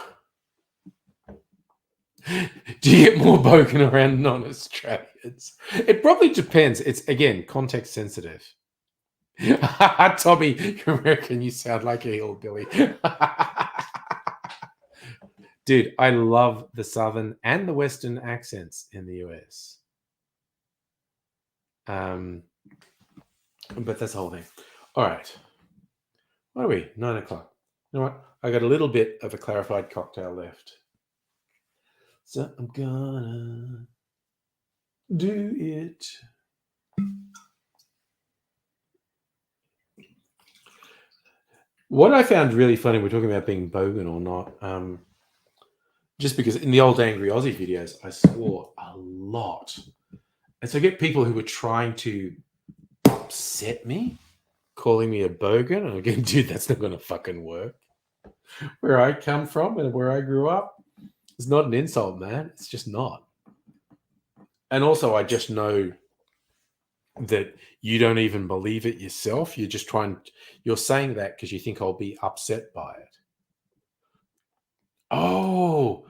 do you get more boken around non-Australians? It probably depends. It's again context sensitive. Tommy, you reckon you sound like a hillbilly? Dude, I love the Southern and the Western accents in the US. But that's the whole thing. All right. What are we? 9 o'clock. You know what? I got a little bit of a clarified cocktail left. So I'm gonna do it. What I found really funny, we're talking about being bogan or not, just because in the old Angry Aussie videos, I swore a lot. And so I get people who were trying to upset me, calling me a bogan. And again, dude, that's not going to fucking work. Where I come from and where I grew up, it's not an insult, man. It's just not. And also, I just know that you don't even believe it yourself. You're just you're saying that because you think I'll be upset by it. Oh,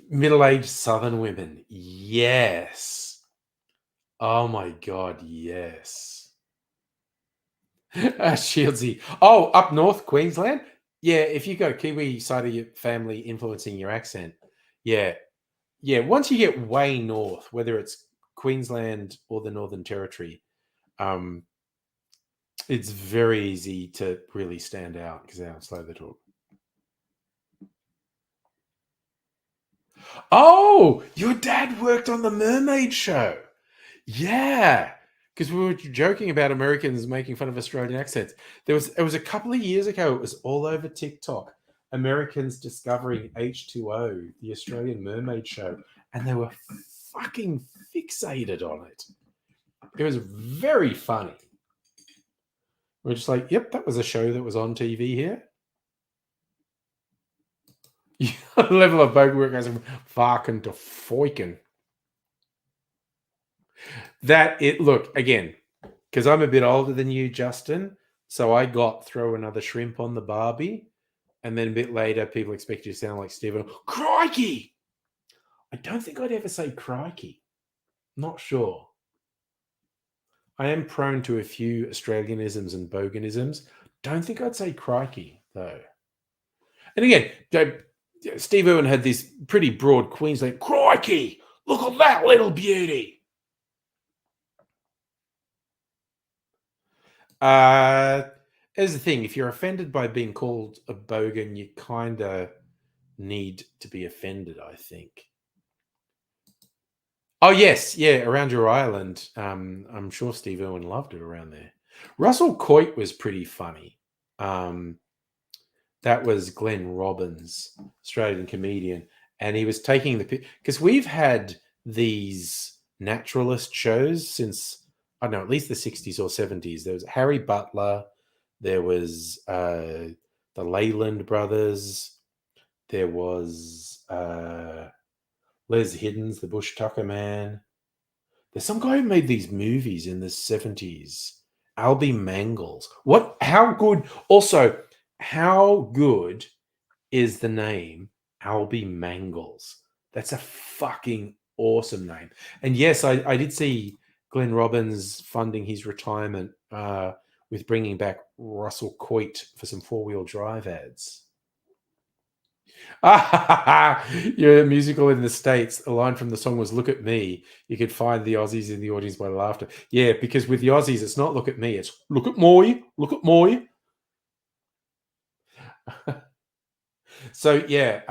middle-aged Southern women. Yes. Oh my God, yes. Shieldsy. Oh, up north, Queensland? Yeah, if you go Kiwi side of your family influencing your accent. Yeah. Yeah, once you get way north, whether it's Queensland or the Northern Territory, it's very easy to really stand out because of how slow they talk. Oh, your dad worked on the Mermaid Show. Yeah, because we were joking about Americans making fun of Australian accents. It was a couple of years ago. It was all over TikTok. Americans discovering H2O, the Australian Mermaid Show, and they were fucking fixated on it. It was very funny. We're just like, yep, that was a show that was on TV here. The level of boat work goes from fucking to foiking. Look, again, because I'm a bit older than you, Justin, so I got throw another shrimp on the Barbie, and then a bit later, people expect you to sound like Stephen. Crikey! I don't think I'd ever say crikey. Not sure. I am prone to a few Australianisms and boganisms. Don't think I'd say crikey, though. And again, Steve Irwin had this pretty broad Queensland, crikey! Look at that little beauty! Here's the thing: if you're offended by being called a bogan, you kind of need to be offended, I think. Oh yes, yeah, around your island. I'm sure Steve Irwin loved it around there. Russell Coit was pretty funny. That was Glenn Robbins, Australian comedian, and he was taking because we've had these naturalist shows since I don't know, at least the 60s or 70s. There was Harry Butler, there was the Leyland brothers, there was Les Hiddens, the Bush Tucker man. There's some guy who made these movies in the 70s. Albie Mangles. How good? Also, how good is the name Albie Mangles? That's a fucking awesome name. And yes, I did see Glenn Robbins funding his retirement with bringing back Russell Coit for some four-wheel drive ads. You're a musical in the States. A line from the song was "Look at me." You could find the Aussies in the audience by laughter. Yeah, because with the Aussies, it's not "Look at me," it's "Look at Moy, look at Moy." So yeah,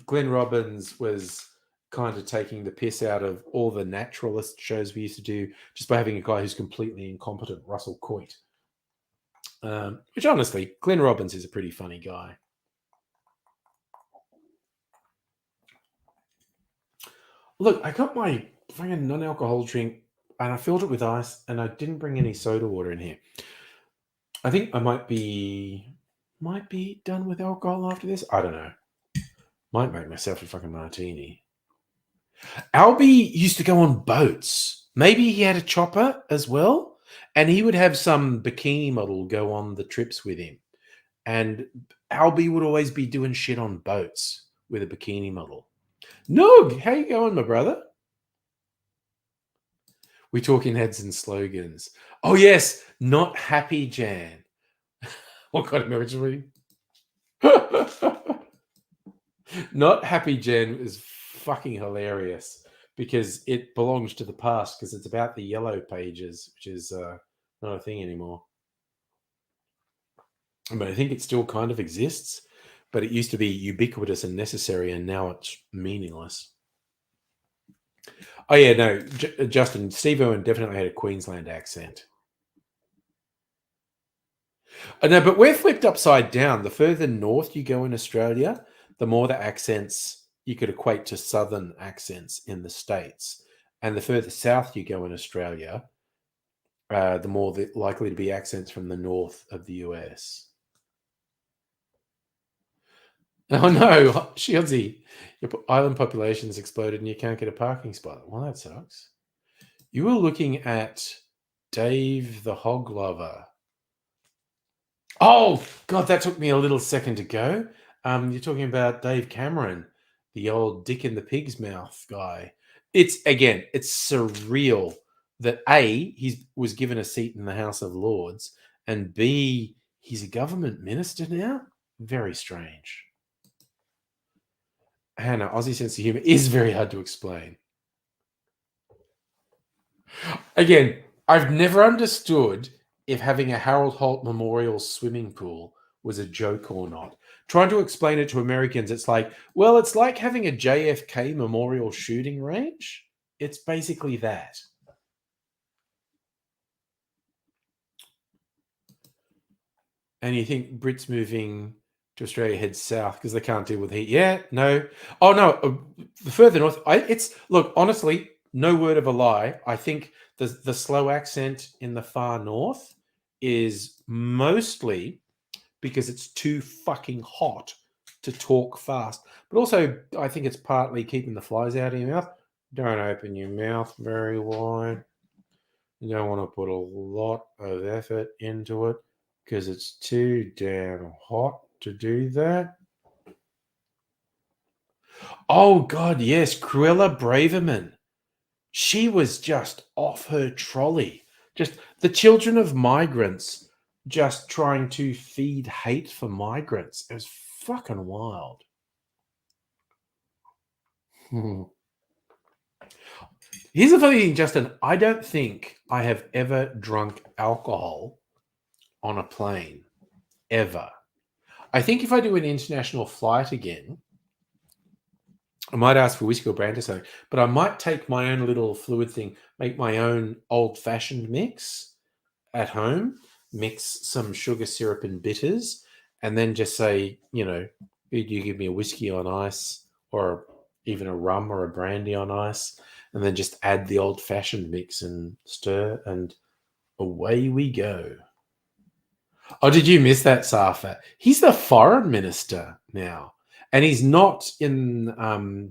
Glenn Robbins was kind of taking the piss out of all the naturalist shows we used to do just by having a guy who's completely incompetent, Russell Coit. Which honestly, Glenn Robbins is a pretty funny guy. Look, I got my fucking non-alcohol drink and I filled it with ice and I didn't bring any soda water in here. I think I might be done with alcohol after this. I don't know. Might make myself a fucking martini. Albie used to go on boats. Maybe he had a chopper as well. And he would have some bikini model go on the trips with him. And Albie would always be doing shit on boats with a bikini model. Noog, how you going, my brother? We talking heads and slogans. Oh yes, not happy Jan. What kind of marriage are we? Not Happy Jen is fucking hilarious because it belongs to the past because it's about the yellow pages, which is not a thing anymore. But I think it still kind of exists, but it used to be ubiquitous and necessary, and now it's meaningless. Oh yeah, no, Justin, Steve Irwin definitely had a Queensland accent. No, but we're flipped upside down. The further north you go in Australia, the more the accents you could equate to southern accents in the States. And the further south you go in Australia, the more likely to be accents from the north of the US. Oh no, Shieldsy, your island population has exploded and you can't get a parking spot. Well, that sucks. You were looking at Dave the Hog Lover. Oh God, that took me a little second to go. You're talking about Dave Cameron, the old Dick in the Pig's Mouth guy. It's again, it's surreal that A, he was given a seat in the House of Lords, and B, he's a government minister now. Very strange. Hannah, Aussie sense of humor is very hard to explain. Again, I've never understood if having a Harold Holt Memorial swimming pool was a joke or not. Trying to explain it to Americans, it's like, well, it's like having a JFK Memorial shooting range. It's basically that. And you think Brits moving to Australia head south because they can't deal with heat? Yeah, no. Oh no, the further north. It's look honestly, no word of a lie. I think the slow accent in the far north is mostly because it's too fucking hot to talk fast. But also, I think it's partly keeping the flies out of your mouth. Don't open your mouth very wide. You don't want to put a lot of effort into it because it's too damn hot to do that. Oh, God, yes. Cruella Braverman. She was just off her trolley. Just the children of migrants just trying to feed hate for migrants. It was fucking wild. Hmm. Here's the funny thing, Justin. I don't think I have ever drunk alcohol on a plane. Ever. I think if I do an international flight again, I might ask for whiskey or brandy or something, but I might take my own little fluid thing, make my own old fashioned mix at home, mix some sugar syrup and bitters, and then just say, you give me a whiskey on ice or even a rum or a brandy on ice, and then just add the old fashioned mix and stir, and away we go. Oh, did you miss that, Safa? He's the foreign minister now, and he's not in. Uh,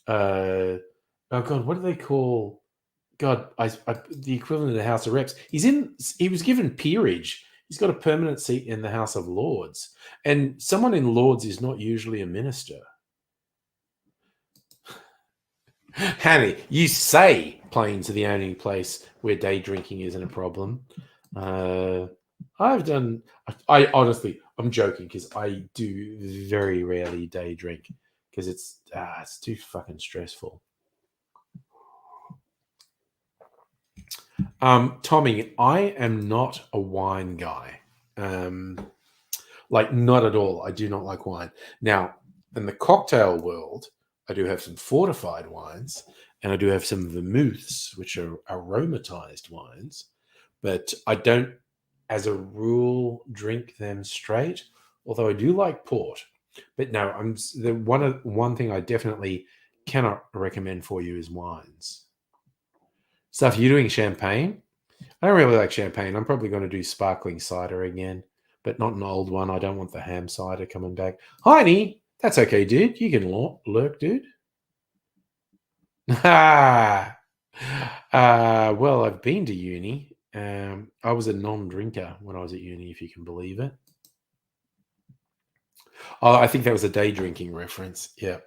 oh God, what do they call? God, the equivalent of the House of Reps. He's in. He was given peerage. He's got a permanent seat in the House of Lords, and someone in Lords is not usually a minister. Hanny, you say planes are the only place where day drinking isn't a problem. Uh, I've done. I honestly, I'm joking because I do very rarely day drink because it's too fucking stressful. Tommy, I am not a wine guy. Um, like not at all. I do not like wine. Now, in the cocktail world, I do have some fortified wines, and I do have some vermouths, which are aromatized wines. But I don't, as a rule, drink them straight. Although I do like port. But no, I'm the one thing I definitely cannot recommend for you is wines. So if you're doing champagne, I don't really like champagne. I'm probably going to do sparkling cider again, but not an old one. I don't want the ham cider coming back. Heiny, that's okay, dude. You can lurk, dude. Well, I've been to uni. I was a non-drinker when I was at uni, if you can believe it. Oh, I think that was a day drinking reference. Yeah.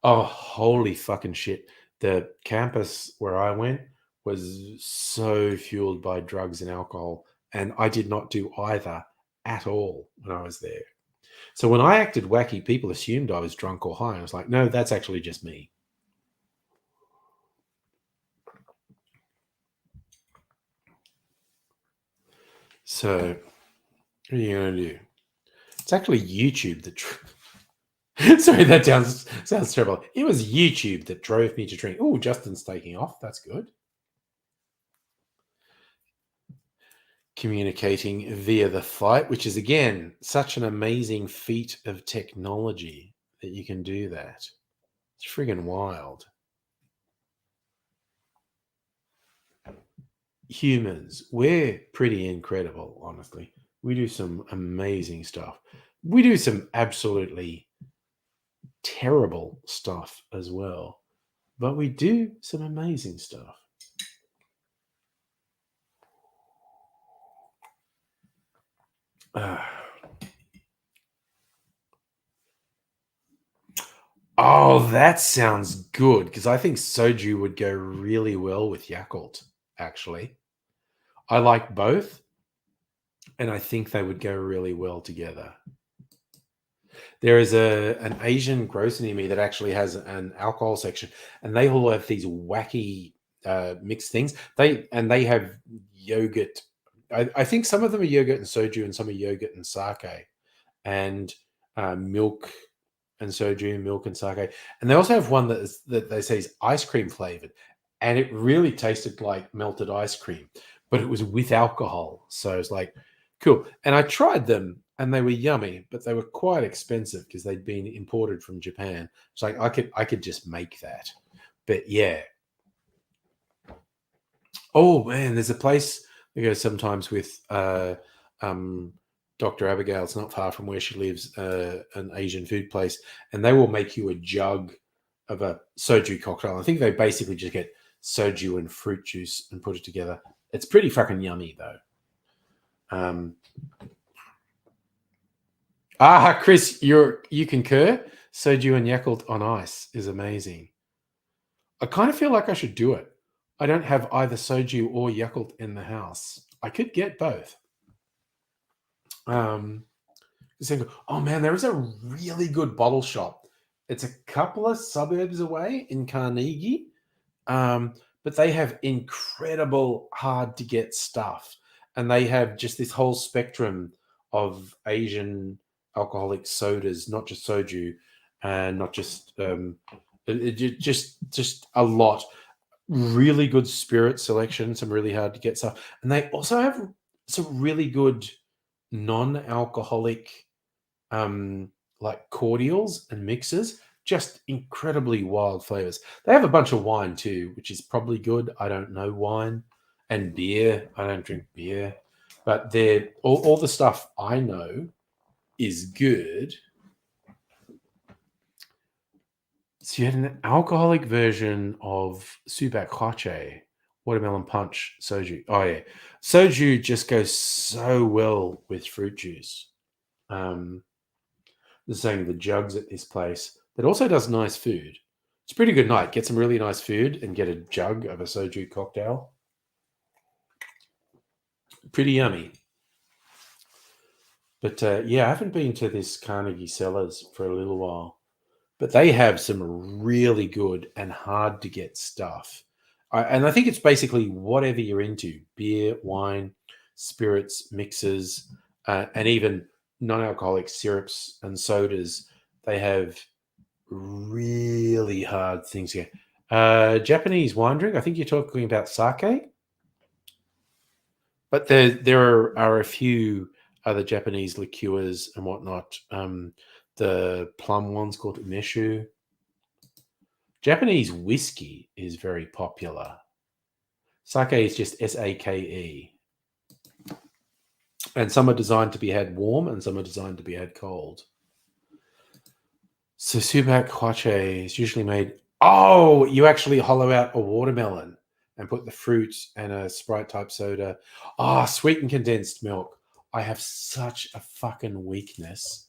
Oh, holy fucking shit. The campus where I went was so fueled by drugs and alcohol, and I did not do either at all when I was there. So when I acted wacky, people assumed I was drunk or high. I was like, no, that's actually just me. So what are you going to do? It's actually YouTube that... Sorry, that sounds terrible. It was YouTube that drove me to drink. Oh, Justin's taking off. That's good. Communicating via the flight, which is, again, such an amazing feat of technology that you can do that. It's friggin' wild. Humans, we're pretty incredible, honestly. We do some amazing stuff. We do some absolutely terrible stuff as well, but we do some amazing stuff. Uh, oh, that sounds good, because I think soju would go really well with Yakult, actually. I like both, and I think they would go really well together. There is an Asian grocer near me that actually has an alcohol section, and they all have these wacky mixed things. They have yogurt. I think some of them are yogurt and soju, and some are yogurt and sake, and milk and soju, milk and sake. And they also have one that they say is ice cream flavored, and it really tasted like melted ice cream, but it was with alcohol. So it's like, cool. And I tried them, and they were yummy, but they were quite expensive because they'd been imported from Japan. It's like I could just make that. But yeah. Oh man, there's a place I go sometimes with um, Dr. Abigail. It's not far from where she lives, an Asian food place, and they will make you a jug of a soju cocktail. I think they basically just get soju and fruit juice and put it together. It's pretty fucking yummy though. Um, Chris, you concur? Soju and Yakult on ice is amazing. I kind of feel like I should do it. I don't have either soju or Yakult in the house. I could get both. Um, oh man, there is a really good bottle shop. It's a couple of suburbs away in Carnegie, but they have incredible hard to get stuff, and they have just this whole spectrum of Asian alcoholic sodas, not just soju, and not just just a lot. Really good spirit selection, some really hard to get stuff, and they also have some really good non-alcoholic um, like cordials and mixes, just incredibly wild flavors. They have a bunch of wine too, which is probably good. I don't know wine and beer. I don't drink beer, but they're all the stuff I know is good. So you had an alcoholic version of Subak Hwache, watermelon punch soju. Oh yeah, soju just goes so well with fruit juice. Um, They're saying the jugs at this place that also does nice food. It's a pretty good night. Get some really nice food and get a jug of a soju cocktail. Pretty yummy. But yeah, I haven't been to this Carnegie Cellars for a little while. But they have some really good and hard to get stuff. And I think it's basically whatever you're into: beer, wine, spirits, mixers, and even non alcoholic syrups and sodas. They have really hard things here. Japanese wine drink. I think you're talking about sake, but there are a few other Japanese liqueurs and whatnot. The plum one's called umeshu. Japanese whiskey is very popular. Sake is just sake, and some are designed to be had warm, and some are designed to be had cold. So subak hwache is usually made. Oh, you actually hollow out a watermelon and put the fruit and a Sprite type soda. Sweetened condensed milk. I have such a fucking weakness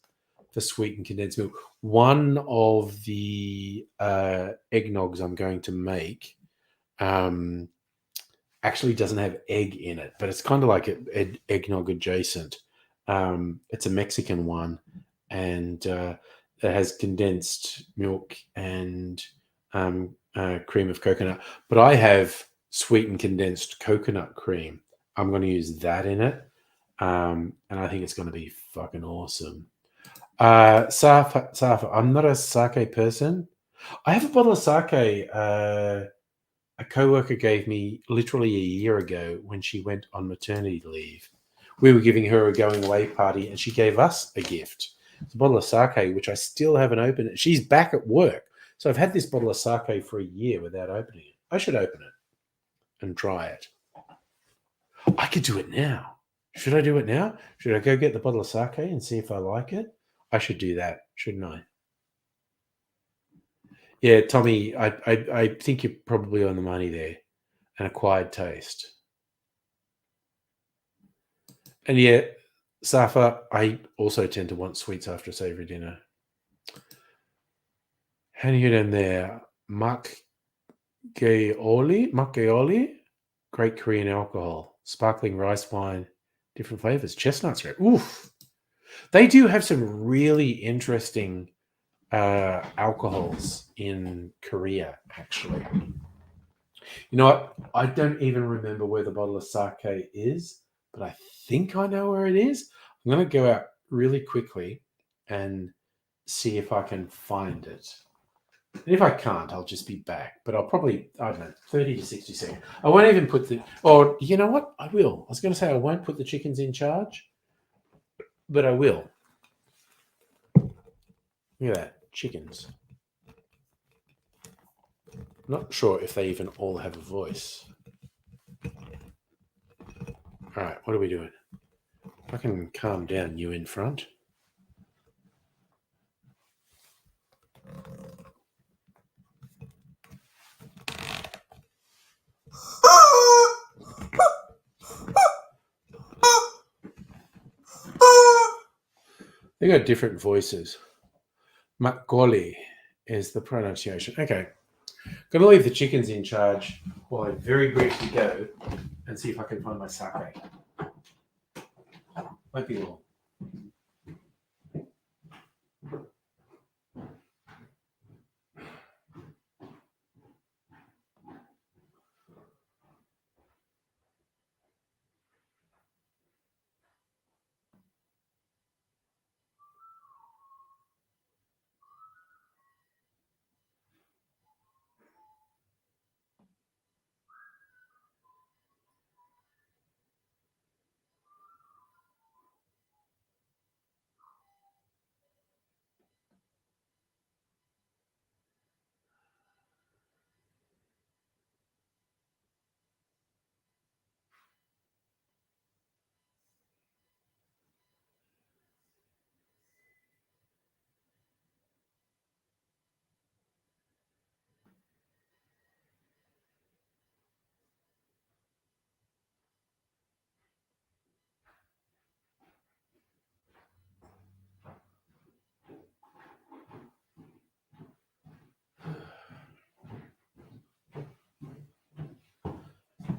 for sweetened condensed milk. One of the eggnogs I'm going to make actually doesn't have egg in it, but it's kind of like eggnog adjacent. It's a Mexican one, and it has condensed milk and cream of coconut. But I have sweetened condensed coconut cream. I'm going to use that in it, and I think it's going to be fucking awesome. Safa, I'm not a sake person. I have a bottle of sake. A coworker gave me literally a year ago when she went on maternity leave. We were giving her a going away party, and she gave us a gift. It's a bottle of sake, which I still haven't opened. She's back at work, so I've had this bottle of sake for a year without opening it. I should open it and try it. I could do it now. Should I do it now? Should I go get the bottle of sake and see if I like it? I should do that, shouldn't I? Yeah, Tommy, I think you're probably on the money there. An acquired taste. And yet, Safa, I also tend to want sweets after a savoury dinner. Handing it in there, makgeolli, great Korean alcohol, sparkling rice wine, different flavors, chestnuts. Oof. They do have some really interesting alcohols in Korea, actually. You know what? I don't even remember where the bottle of sake is, but I think I know where it is. I'm going to go out really quickly and see if I can find it. And if I can't, I'll just be back. But I'll probably, I don't know, 30 to 60 seconds. I won't even put the, or you know what? I will. I was going to say I won't put the chickens in charge, but I will. Look at that, chickens. Not sure if they even all have a voice. All right, what are we doing? I can calm down, you in front. They got different voices. Makgoli is the pronunciation. Okay. Gonna leave the chickens in charge while I very briefly go and see if I can find my sake. Might be long.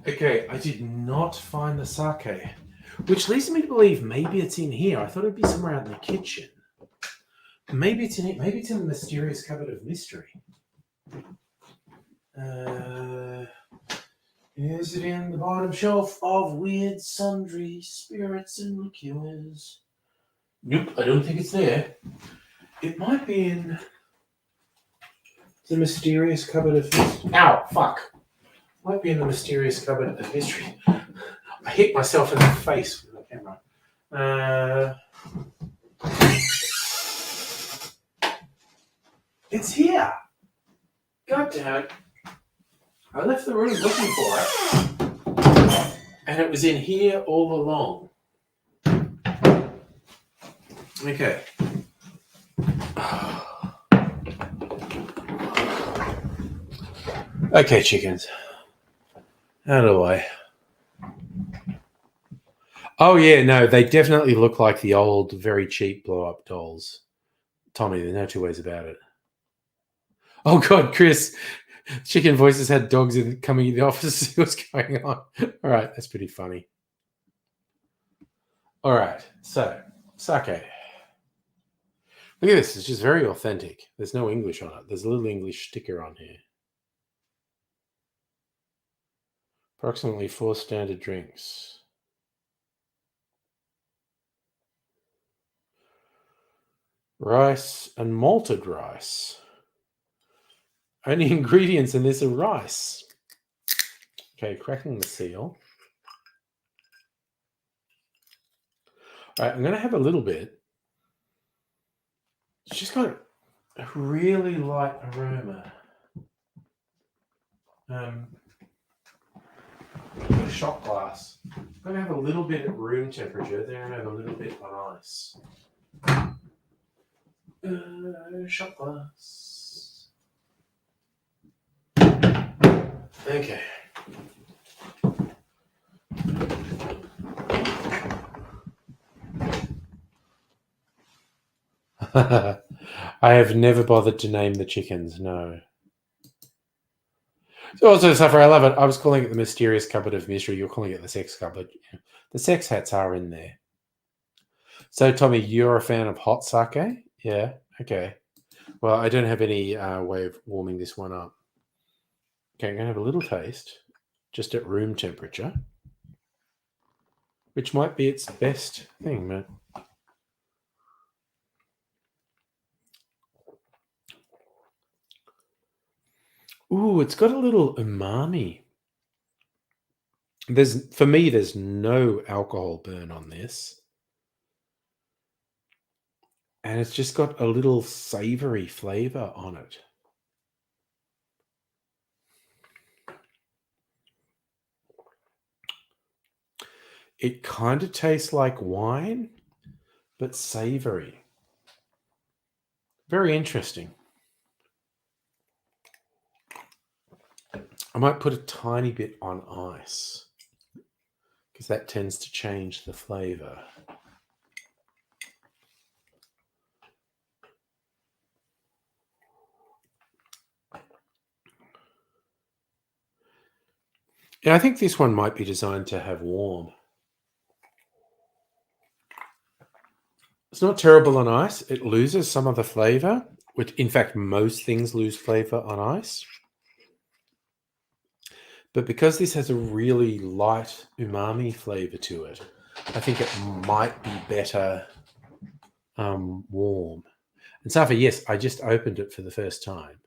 Okay, I did not find the sake, which leads me to believe maybe it's in here. I thought it'd be somewhere out in the kitchen. Maybe it's in it. Maybe it's in the mysterious cupboard of mystery. Is it in the bottom shelf of weird sundry spirits and liqueurs? Nope, I don't think it's there. It might be in the mysterious cupboard of mystery. Ow, fuck. Might be in the mysterious cupboard of mystery. I hit myself in the face with the camera. It's here. God damn it. I left the room looking for it. And it was in here all along. Okay. Okay, chickens. How do I? Oh, yeah, no, they definitely look like the old, very cheap blow-up dolls. Tommy, there's no two ways about it. Oh, God, Chris. Chicken Voices had dogs coming in the office to see what's going on. All right, that's pretty funny. All right, so, sake. Look at this. It's just very authentic. There's no English on it. There's a little English sticker on here. Approximately 4 standard drinks. Rice and malted rice. Only ingredients in this are rice. Okay, cracking the seal. All right, I'm going to have a little bit. It's just got a really light aroma. Got a shot glass. I'm going to have a little bit at room temperature. Then I'm going to have a little bit on ice. Shot glass. Okay. I have never bothered to name the chickens, no. Also, Suffer, I love it. I was calling it the mysterious cupboard of mystery. You're calling it the sex cupboard. The sex hats are in there. So, Tommy, you're a fan of hot sake? Yeah, okay. Well, I don't have any way of warming this one up. Okay, I'm going to have a little taste, just at room temperature, which might be its best thing, man. Ooh, it's got a little umami. For me, there's no alcohol burn on this. And it's just got a little savory flavor on it. It kind of tastes like wine, but savory. Very interesting. I might put a tiny bit on ice because that tends to change the flavor. Yeah, I think this one might be designed to have warm. It's not terrible on ice. It loses some of the flavor, which in fact most things lose flavor on ice. But because this has a really light umami flavor to it, I think it might be better warm. And Safa, yes, I just opened it for the first time.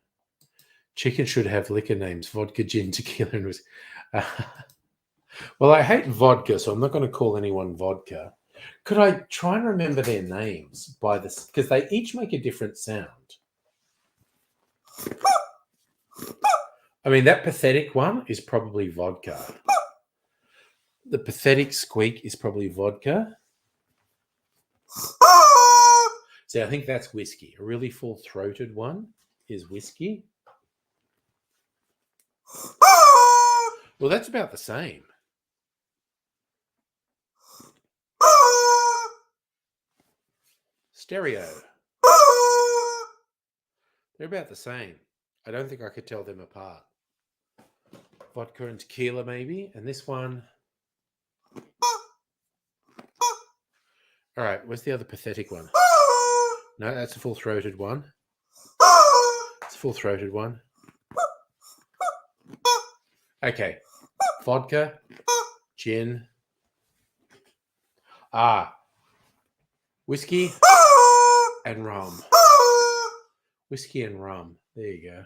Chicken should have liquor names: vodka, gin, tequila, and whiskey. Well, I hate vodka, so I'm not going to call anyone vodka. Could I try and remember their names by this? Because they each make a different sound. I mean, that pathetic one is probably vodka. The pathetic squeak is probably vodka. See, I think that's whiskey. A really full-throated one is whiskey. Well, that's about the same. Stereo. They're about the same. I don't think I could tell them apart. Vodka and tequila, maybe. And this one. All right, where's the other pathetic one? No, that's a full-throated one. It's a full-throated one. Okay. Vodka, gin. Whiskey and rum. Whiskey and rum. There you go.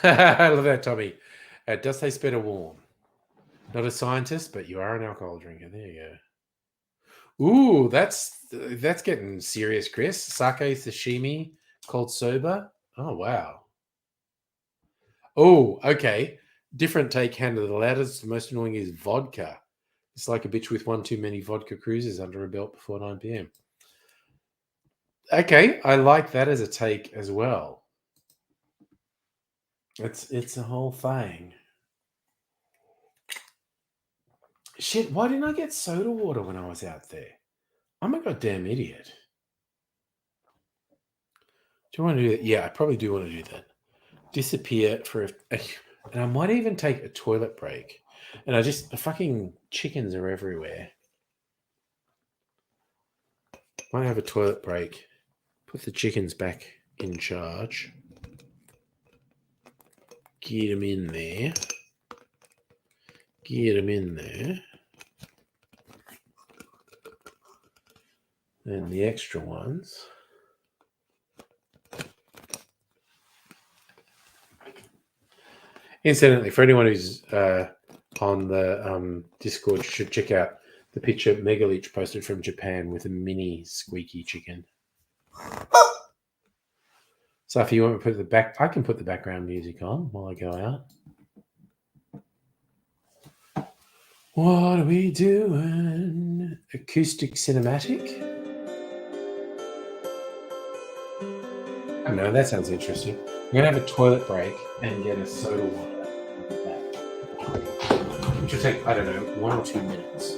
I love that, Tommy. It does taste better warm. Not a scientist, but you are an alcohol drinker. There you go. Ooh, that's getting serious, Chris. Sake sashimi, cold soba. Oh, wow. Oh, okay. Different take. Hand of the loudest. The most annoying is vodka. It's like a bitch with one too many vodka cruises under her belt before 9 p.m. Okay, I like that as a take as well. It's a whole thing. Shit, why didn't I get soda water when I was out there? I'm a goddamn idiot. Do you want to do that? Yeah, I probably do want to do that. Disappear for and I might even take a toilet break. And the fucking chickens are everywhere. Might have a toilet break. Put the chickens back in charge. Get them in there. Get them in there. And the extra ones. Incidentally, for anyone who's on the Discord, should check out the picture Megaleech posted from Japan with a mini squeaky chicken. So if you want to put I can put the background music on while I go out. What are we doing? Acoustic cinematic? I don't know, that sounds interesting. I'm going to have a toilet break and get a soda water. Which will take, I don't know, 1 or 2 minutes.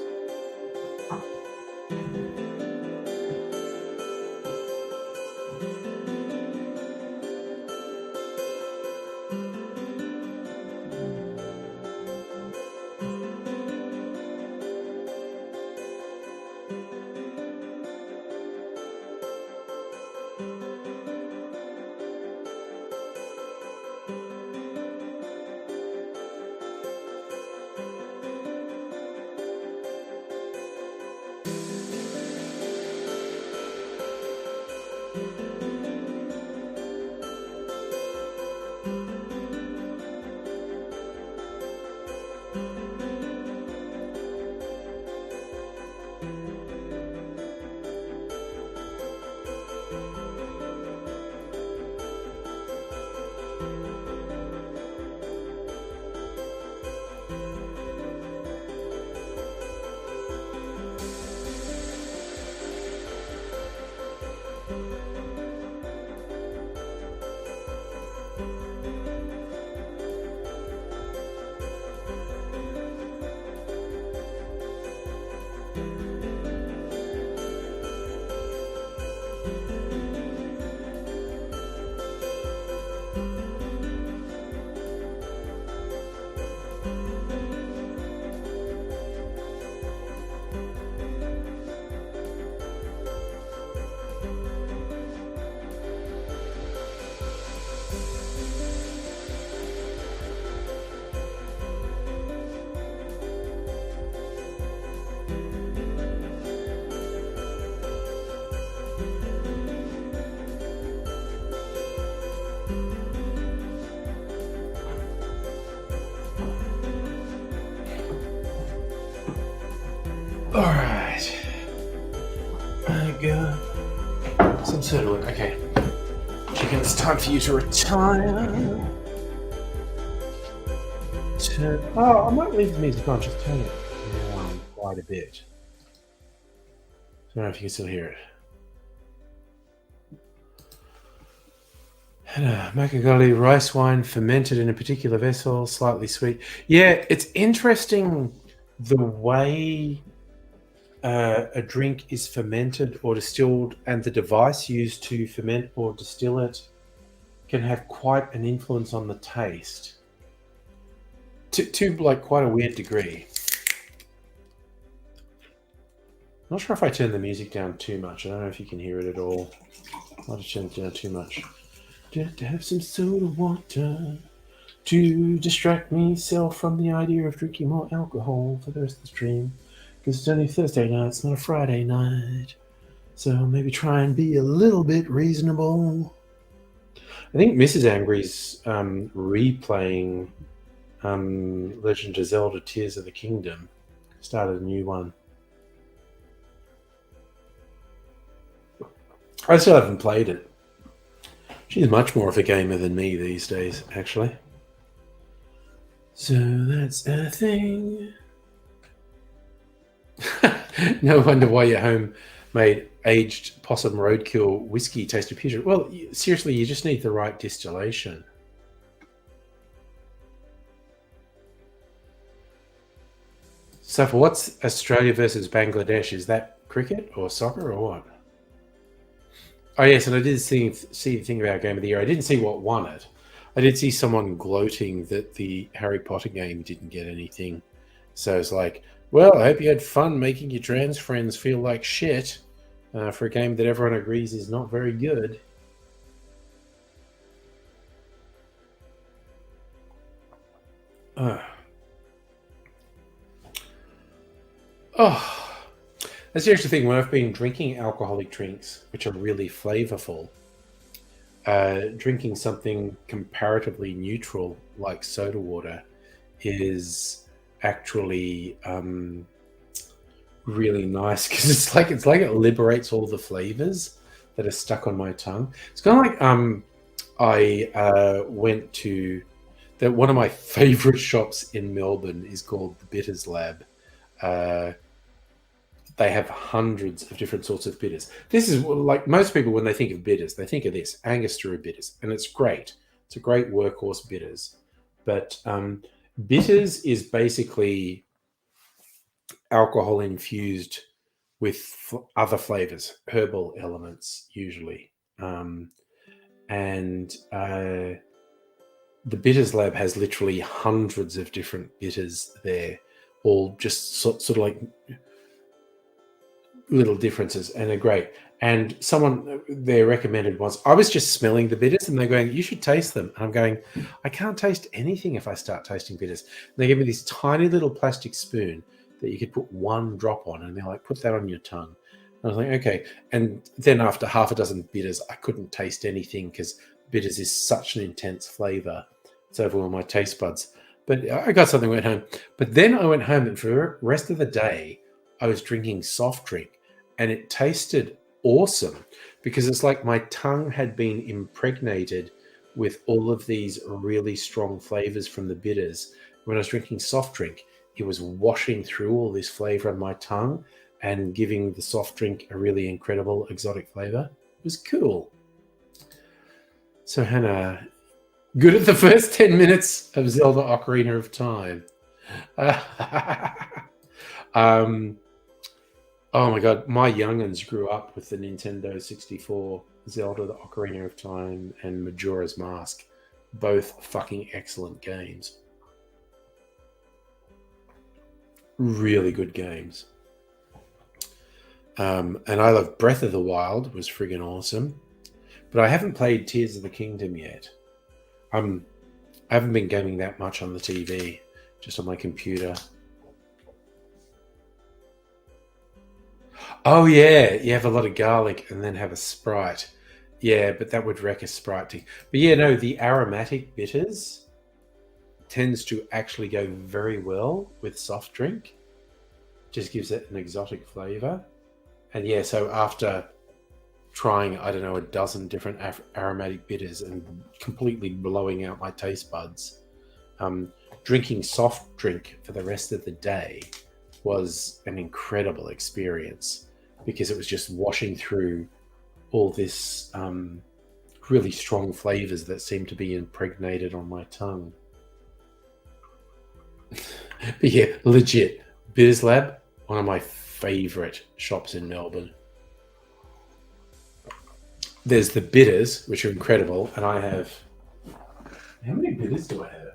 All right. I got some soda water. Okay. Chicken, it's time for you to retire. I might leave the music on, just turn it down quite a bit. I don't know if you can still hear it. And Makagoli rice wine fermented in a particular vessel, slightly sweet. Yeah, it's interesting the way a drink is fermented or distilled, and the device used to ferment or distill it can have quite an influence on the taste. To like quite a weird degree. I'm not sure if I turn the music down too much. I don't know if you can hear it at all. I might have turned it down too much. Just to have some soda water to distract myself from the idea of drinking more alcohol for the rest of the stream. Because it's only Thursday night, it's not a Friday night. So maybe try and be a little bit reasonable. I think Mrs. Angry's replaying Legend of Zelda Tears of the Kingdom. Started a new one. I still haven't played it. She's much more of a gamer than me these days, actually. So that's a thing. No wonder why your homemade aged possum roadkill whiskey tasted putrid. Well, seriously, you just need the right distillation. So for what's Australia versus Bangladesh? Is that cricket or soccer or what? Oh yes, and I did see the thing about Game of the Year. I didn't see what won it. I did see someone gloating that the Harry Potter game didn't get anything. So it's like, well, I hope you had fun making your trans friends feel like shit. for a game that everyone agrees is not very good. Oh, that's the actual thing. When I've been drinking alcoholic drinks, which are really flavorful, drinking something comparatively neutral like soda water is actually really nice because it's like it liberates all the flavors that are stuck on my tongue. It's kind of like I went to one of my favorite shops in Melbourne is called the Bitters Lab. They have hundreds of different sorts of bitters. This is like most people, when they think of bitters, they think of this Angostura bitters, and it's great. It's a great workhorse bitters. But bitters is basically alcohol infused with other flavors, herbal elements usually. And the Bitters Lab has literally hundreds of different bitters there, all just sort of like little differences, and they're great. And someone there recommended once, I was just smelling the bitters and they're going, you should taste them. And I'm going, I can't taste anything if I start tasting bitters. And they give me this tiny little plastic spoon that you could put one drop on, and they're like, put that on your tongue. And I was like, okay. And then after half a dozen bitters, I couldn't taste anything because bitters is such an intense flavor. It's over all my taste buds. But I got something, went home. But then I went home, and for the rest of the day, I was drinking soft drink, and it tasted awesome because it's like my tongue had been impregnated with all of these really strong flavors from the bitters. When I was drinking soft drink, it was washing through all this flavor on my tongue and giving the soft drink a really incredible exotic flavor. It was cool. So Hannah, good at the first 10 minutes of Zelda Ocarina of Time. Oh my god, my young'uns grew up with the Nintendo 64, Zelda the Ocarina of Time, and Majora's Mask. Both fucking excellent games. Really good games. And I love Breath of the Wild, was friggin' awesome. But I haven't played Tears of the Kingdom yet. I haven't been gaming that much on the TV, just on my computer. Oh yeah, you have a lot of garlic and then have a Sprite. Yeah, but that would wreck a Sprite tea. But yeah, no, the aromatic bitters tends to actually go very well with soft drink. Just gives it an exotic flavor. And yeah, so after trying, I don't know, a dozen different aromatic bitters and completely blowing out my taste buds, drinking soft drink for the rest of the day was an incredible experience because it was just washing through all this really strong flavors that seemed to be impregnated on my tongue. But yeah, legit, Bitters Lab, one of my favorite shops in Melbourne. There's the bitters, which are incredible, and I have... How many bitters do I have?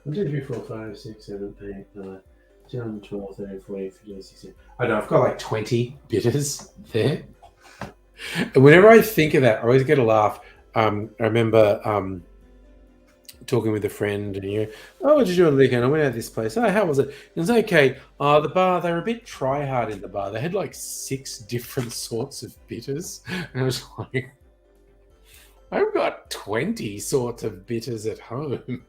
1, 2, 3, 4, 5, 6, 7, 8, 9, 10, 12, 13, 14, 15, 16. I don't know, I've got like 20 bitters there. And whenever I think of that, I always get a laugh. I remember talking with a friend, and oh, what did you do on the weekend? I went out to this place. Oh, how was it? It was okay. The bar, they were a bit try hard in the bar. They had like 6 different sorts of bitters. And I was like, I've got 20 sorts of bitters at home.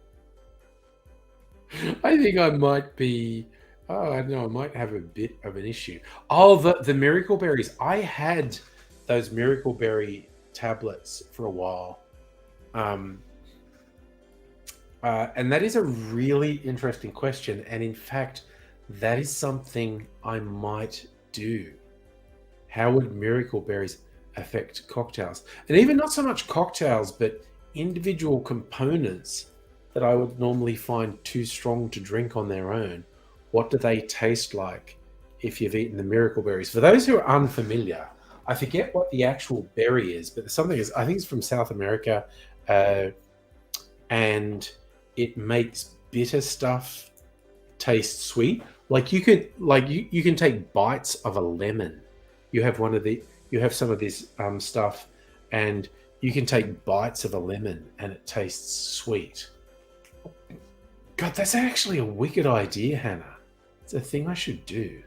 I think I might be, I don't know, I might have a bit of an issue. Oh, the miracle berries. I had those miracle berry tablets for a while. And that is a really interesting question. And in fact, that is something I might do. How would miracle berries affect cocktails? And even not so much cocktails, but individual components that I would normally find too strong to drink on their own. What do they taste like if you've eaten the miracle berries? For those who are unfamiliar, I forget what the actual berry is, but something is, I think it's from South America, and it makes bitter stuff taste sweet. Like you can take bites of a lemon. You have you have some of this stuff, and you can take bites of a lemon, and it tastes sweet. God, that's actually a wicked idea, Hannah. It's a thing I should do.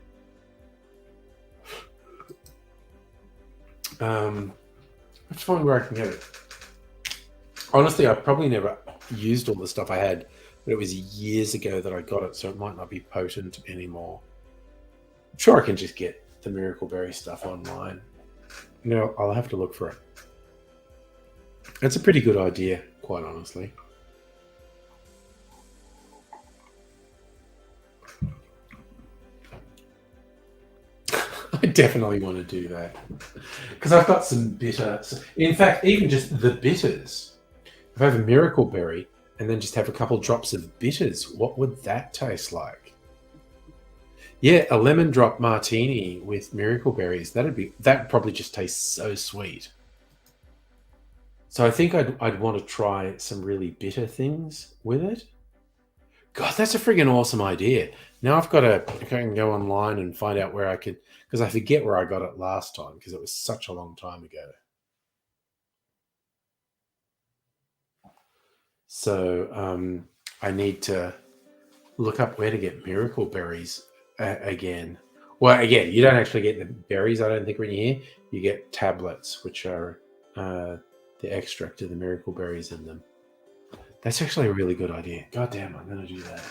Let's find where I can get it. Honestly, I've probably never used all the stuff I had, but it was years ago that I got it, so it might not be potent anymore. I'm sure I can just get the Miracle Berry stuff online. No, I'll have to look for it. It's a pretty good idea, quite honestly. I definitely want to do that because I've got some bitter. In fact, even just the bitters. If I have a Miracle Berry and then just have a couple drops of bitters, what would that taste like? Yeah, a lemon drop martini with Miracle Berries. That probably just tastes so sweet. So I think I'd want to try some really bitter things with it. God, that's a friggin' awesome idea. Now I can go online and find out where I could, because I forget where I got it last time because it was such a long time ago. So I need to look up where to get Miracle Berries again. Well, again, you don't actually get the berries, I don't think, when you're here. You get tablets, which are the extract of the Miracle Berries in them. That's actually a really good idea. God damn, I'm going to do that.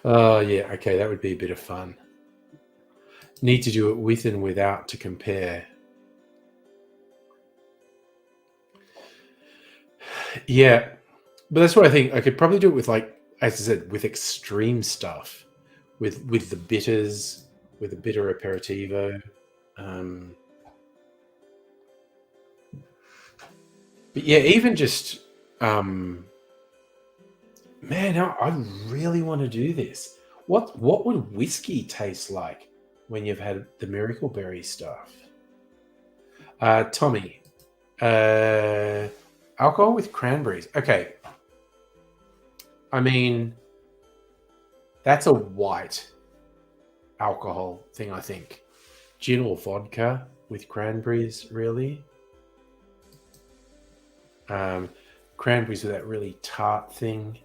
Oh, yeah, okay, that would be a bit of fun. Need to do it with and without to compare. Yeah, but that's what I think. I could probably do it with, like, as I said, with extreme stuff, with the bitters, with a bitter aperitivo. But yeah, even just, man, I really want to do this. What would whiskey taste like when you've had the Miracle Berry stuff? Tommy, alcohol with cranberries. Okay, I mean that's a white alcohol thing, I think. Gin or vodka with cranberries, really? Cranberries with that really tart thing.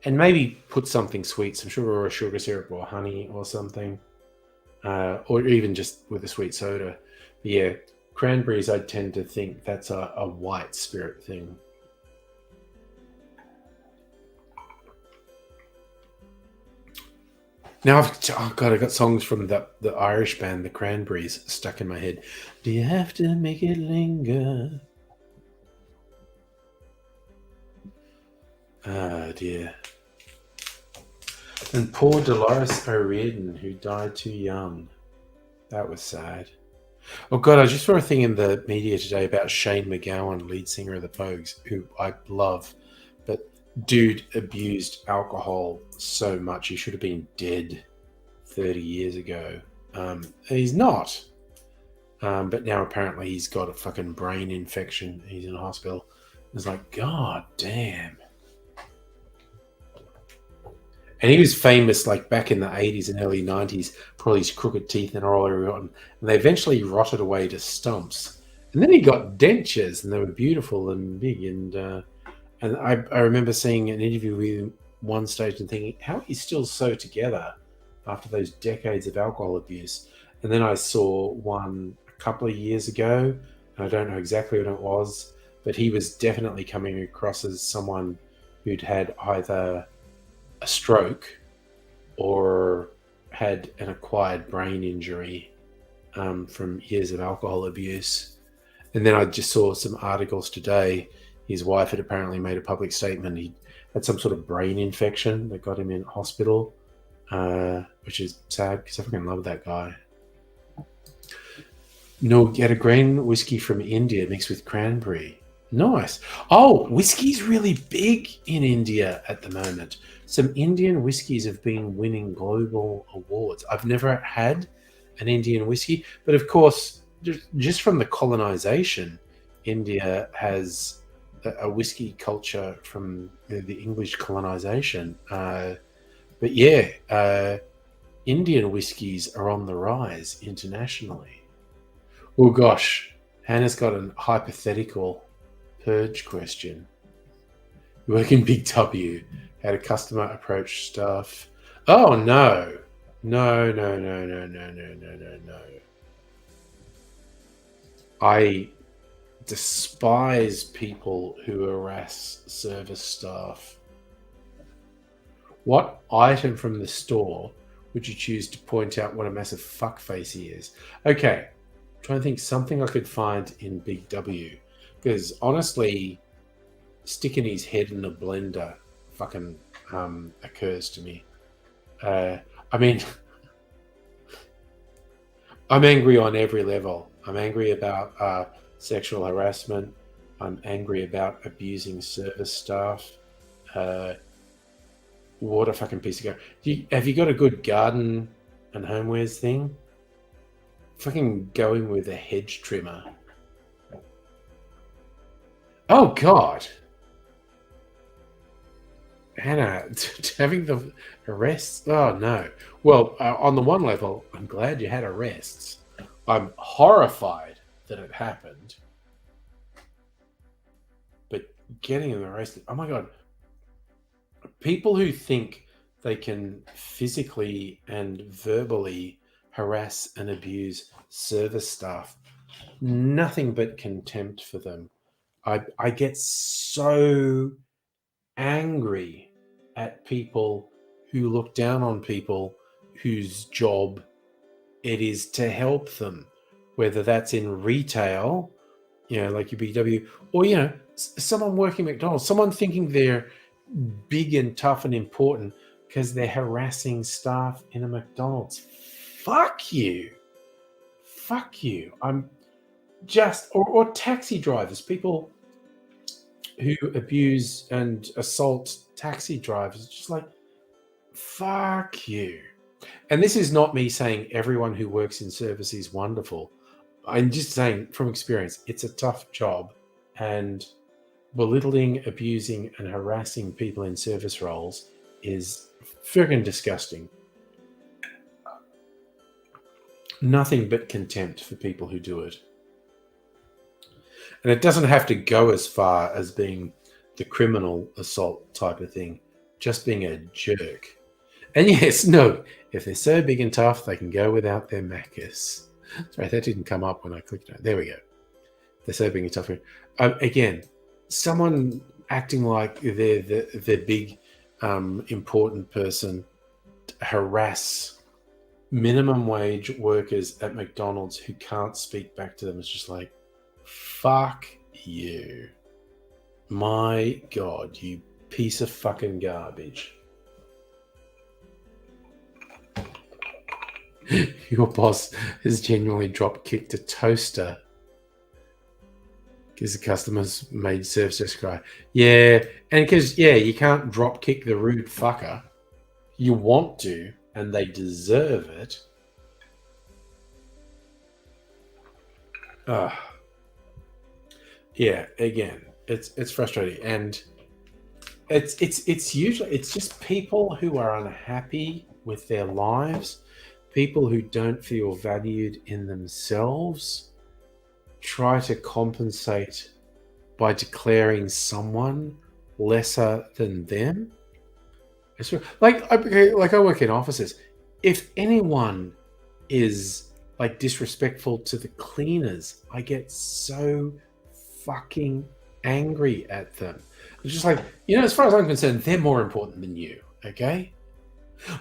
And maybe put something sweet, some sugar or a sugar syrup or honey or something. Or even just with a sweet soda. But yeah, cranberries, I tend to think that's a white spirit thing. Now I got songs from the Irish band, the Cranberries, stuck in my head. Do you have to make it linger? Ah, dear. And poor Dolores O'Riordan, who died too young. That was sad. Oh God, I just saw a thing in the media today about Shane MacGowan, lead singer of the Pogues, who I love, but dude abused alcohol so much he should have been dead 30 years ago. He's not. But now apparently he's got a fucking brain infection. He's in a hospital. It's like, God damn. And he was famous like back in the 80s and early 90s for all his crooked teeth and all rotten. And they eventually rotted away to stumps. And then he got dentures and they were beautiful and big. And I remember seeing an interview with him one stage and thinking, how are you still so together after those decades of alcohol abuse? And then I saw one a couple of years ago, and I don't know exactly what it was, but he was definitely coming across as someone who'd had either a stroke or had an acquired brain injury from years of alcohol abuse. And then I just saw some articles today. His wife had apparently made a public statement. He had some sort of brain infection that got him in hospital, which is sad because I fucking love that guy. No, get a grain whiskey from India mixed with cranberry. Nice. Oh, whiskey's really big in India at the moment. Some Indian whiskies have been winning global awards. I've never had an Indian whiskey, but of course, just from the colonization, India has a whiskey culture from the English colonization. But yeah, Indian whiskies are on the rise internationally. Oh gosh, Hannah's got an hypothetical purge question. You work in Big W. Had a customer approach staff. Oh no. No, no, no, no, no, no, no, no, no. I despise people who harass service staff. What item from the store would you choose to point out what a massive fuckface he is? Okay, I'm trying to think something I could find in Big W. Because honestly, sticking his head in a blender fucking occurs to me. I mean, I'm angry on every level. I'm angry about sexual harassment. I'm angry about abusing service staff. What a fucking piece of garbage. Have you got a good garden and homewares thing? Fucking going with a hedge trimmer. Oh, God. Hannah, having the arrests? Oh, no. Well, on the one level, I'm glad you had arrests. I'm horrified that it happened. But getting them arrested, oh my God. People who think they can physically and verbally harass and abuse service staff, nothing but contempt for them. I get so angry at people who look down on people whose job it is to help them, whether that's in retail, like your BW, or, someone working McDonald's, someone thinking they're big and tough and important because they're harassing staff in a McDonald's. Fuck you. Fuck you. I'm just, or taxi drivers, people who abuse and assault taxi drivers, just like, fuck you. And this is not me saying everyone who works in service is wonderful. I'm just saying from experience, it's a tough job, and belittling, abusing, and harassing people in service roles is friggin' disgusting. Nothing but contempt for people who do it. And it doesn't have to go as far as being the criminal assault type of thing, just being a jerk. And yes, no, if they're so big and tough, they can go without their Macus. Sorry, that didn't come up when I clicked on it. There we go. They're so big and tough. Again, someone acting like they're the big, important person, harass minimum wage workers at McDonald's who can't speak back to them. It's just like, fuck you. My God, you piece of fucking garbage. Your boss has genuinely drop kicked a toaster because the customers made service desk cry. Yeah, and because, you can't drop kick the rude fucker. You want to, and they deserve it. Yeah, again, it's frustrating, and it's usually just people who are unhappy with their lives, people who don't feel valued in themselves, try to compensate by declaring someone lesser than them. It's like I work in offices. If anyone is like disrespectful to the cleaners, I get so fucking angry at them. It's just like, as far as I'm concerned, they're more important than you, okay?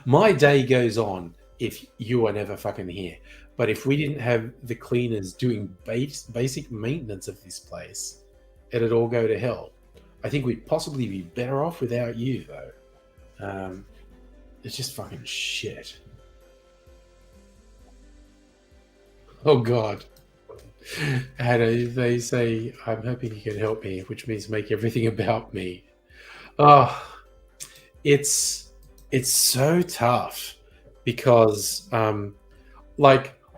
My day goes on if you are never fucking here. But if we didn't have the cleaners doing basic maintenance of this place, it'd all go to hell. I think we'd possibly be better off without you, though. It's just fucking shit. Oh, God. And they say, I'm hoping you can help me, which means make everything about me. Oh, it's so tough because,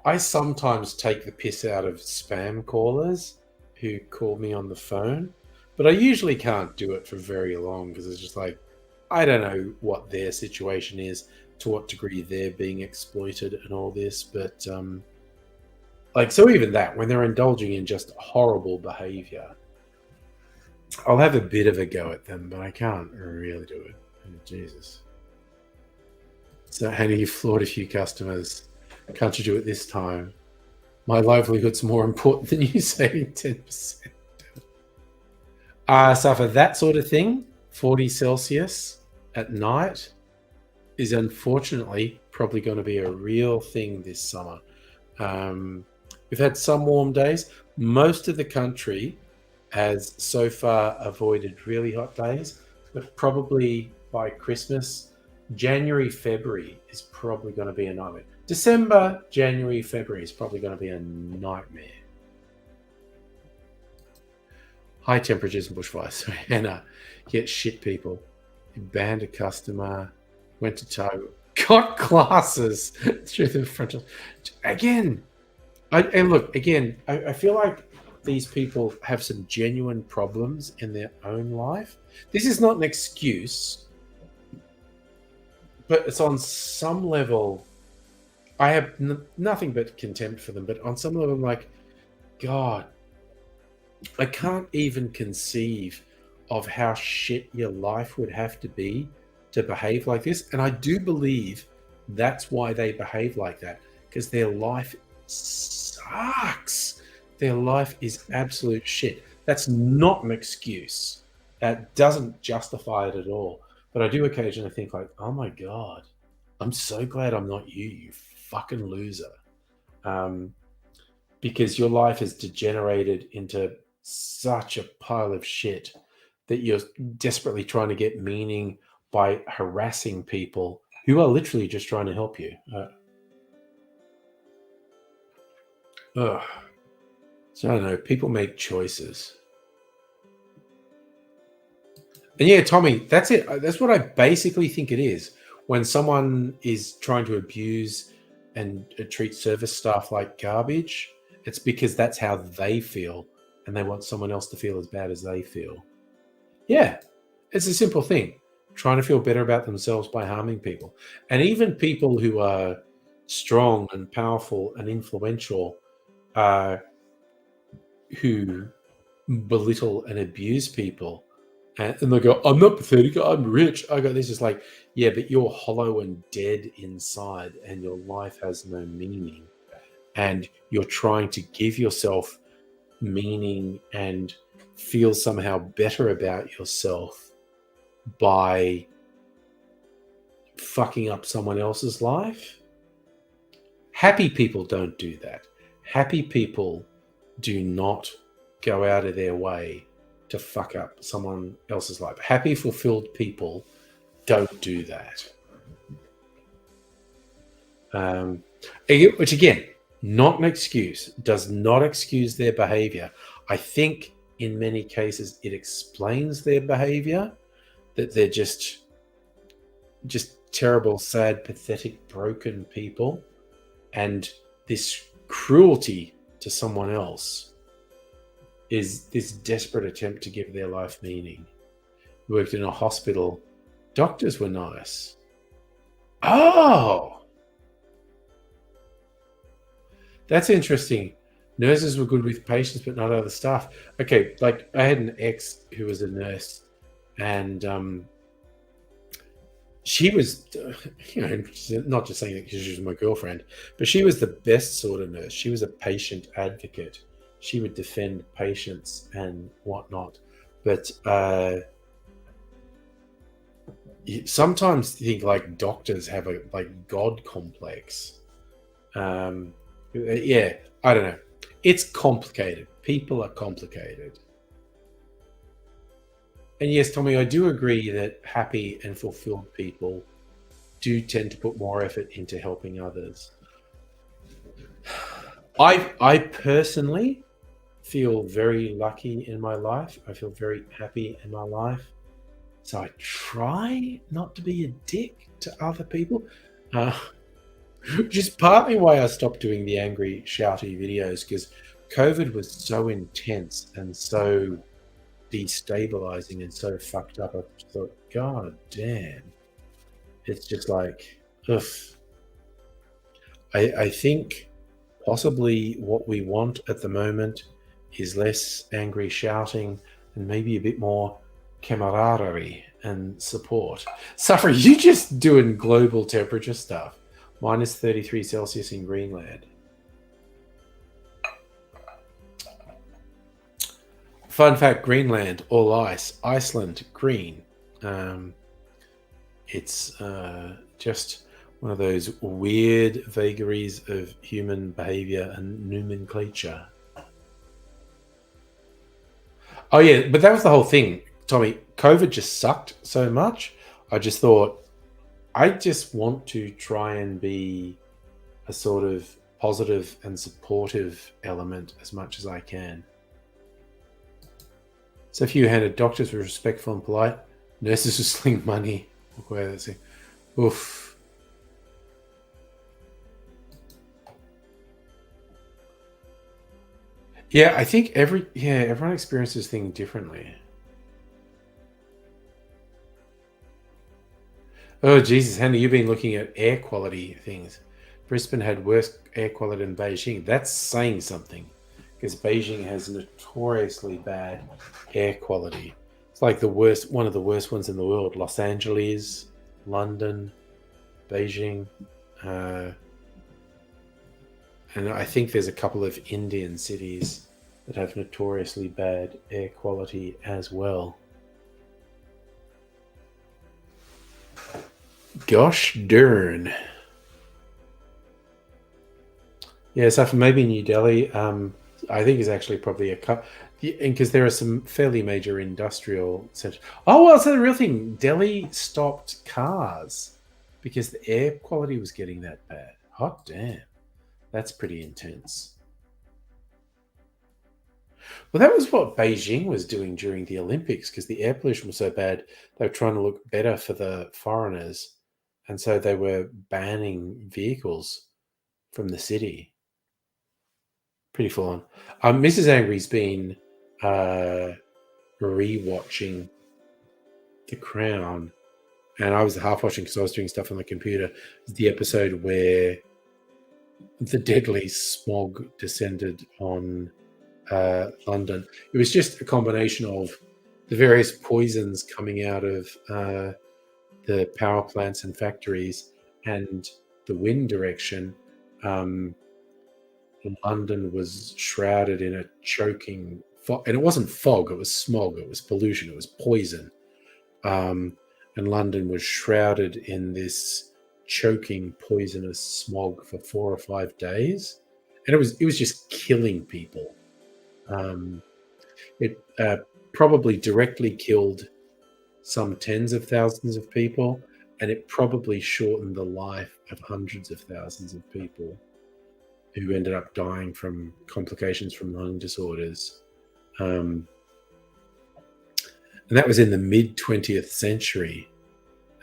I sometimes take the piss out of spam callers who call me on the phone, but I usually can't do it for very long because it's just like, I don't know what their situation is, to what degree they're being exploited and all this, but like, so even that, when they're indulging in just horrible behavior, I'll have a bit of a go at them, but I can't really do it. Oh, Jesus. So, Hannah, you floored a few customers. Can't you do it this time? My livelihood's more important than you saving 10%. So for that sort of thing, 40 Celsius at night is unfortunately probably going to be a real thing this summer. We've had some warm days. Most of the country has so far avoided really hot days, but probably by Christmas, January, February is probably going to be a nightmare. December, January, February is probably going to be a nightmare. High temperatures and bushfires. So Hannah, get shit people. Banned a customer, went to tow, got glasses through the frontal. Again, and look, again, I feel like these people have some genuine problems in their own life. This is not an excuse, but it's on some level, I have nothing but contempt for them, but on some level, I'm like, God, I can't even conceive of how shit your life would have to be to behave like this. And I do believe that's why they behave like that, because their life sucks. Their life is absolute shit. That's not an excuse. That doesn't justify it at all. But I do occasionally think like, oh my God, I'm so glad I'm not you, you fucking loser. Because your life has degenerated into such a pile of shit that you're desperately trying to get meaning by harassing people who are literally just trying to help you. So I don't know. People make choices. And yeah, Tommy, that's it. That's what I basically think it is. When someone is trying to abuse and treat service staff like garbage, it's because that's how they feel, and they want someone else to feel as bad as they feel. Yeah, it's a simple thing. Trying to feel better about themselves by harming people. And even people who are strong and powerful and influential, who belittle and abuse people, and they go, I'm not pathetic, I'm rich. I go, this is like, yeah, but you're hollow and dead inside, and your life has no meaning. And you're trying to give yourself meaning and feel somehow better about yourself by fucking up someone else's life. Happy people don't do that. Happy people do not go out of their way to fuck up someone else's life. Happy, fulfilled people don't do that. Which again, not an excuse, does not excuse their behavior. I think in many cases it explains their behavior, that they're just terrible, sad, pathetic, broken people, and this cruelty to someone else is this desperate attempt to give their life meaning. Worked in a hospital. Doctors were nice. Oh! That's interesting. Nurses were good with patients, but not other staff. Okay, like I had an ex who was a nurse, and she was, not just saying that because she was my girlfriend, but she was the best sort of nurse. She was a patient advocate. She would defend patients and whatnot. But sometimes you think like doctors have a like God complex. Yeah, I don't know. It's complicated. People are complicated. And yes, Tommy, I do agree that happy and fulfilled people do tend to put more effort into helping others. I personally feel very lucky in my life. I feel very happy in my life. So I try not to be a dick to other people. Which is partly why I stopped doing the angry, shouty videos, because COVID was so intense and so destabilizing and so fucked up. I thought, god damn. It's just like, ugh. I think possibly what we want at the moment is less angry shouting and maybe a bit more camaraderie and support. Suffer, you just doing global temperature stuff. Minus 33 Celsius in Greenland. Fun fact, Greenland, all ice. Iceland, green. It's just one of those weird vagaries of human behavior and nomenclature. Oh, yeah, but that was the whole thing, Tommy. COVID just sucked so much. I just thought, I just want to try and be a sort of positive and supportive element as much as I can. So few-handed doctors were respectful and polite. Nurses were sling money. Oof. Yeah, I think everyone experiences things differently. Oh Jesus, Hannah, you've been looking at air quality things. Brisbane had worse air quality than Beijing. That's saying something, because Beijing has notoriously bad air quality. It's like one of the worst ones in the world. Los Angeles, London, Beijing, and I think there's a couple of Indian cities that have notoriously bad air quality as well. Gosh darn. Yeah, so for maybe New Delhi, I think is actually probably a cut, because there are some fairly major industrial centers. Oh, well, so the real thing, Delhi stopped cars because the air quality was getting that bad. Hot damn. That's pretty intense. Well, that was what Beijing was doing during the Olympics, because the air pollution was so bad, they were trying to look better for the foreigners. And so they were banning vehicles from the city. Pretty full on. Mrs. Angry's been rewatching The Crown, and I was half watching because I was doing stuff on the computer. It's the episode where the deadly smog descended on London. It was just a combination of the various poisons coming out of the power plants and factories and the wind direction. London was shrouded in a choking fog, and it wasn't fog, it was smog, it was pollution, it was poison. And London was shrouded in this choking poisonous smog for 4 or 5 days, and it was just killing people. It probably directly killed some tens of thousands of people, and it probably shortened the life of hundreds of thousands of people who ended up dying from complications from lung disorders. And that was in the mid 20th century.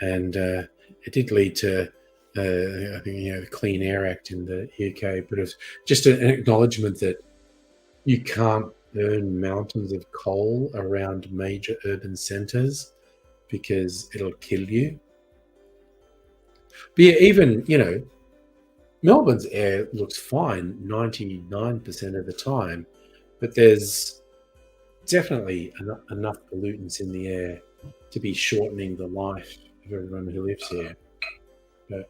And it did lead to, I think, the Clean Air Act in the UK, but it was just an acknowledgement that you can't burn mountains of coal around major urban centres because it'll kill you. But yeah, even, Melbourne's air looks fine 99% of the time, but there's definitely enough pollutants in the air to be shortening the life of everyone who lives here. But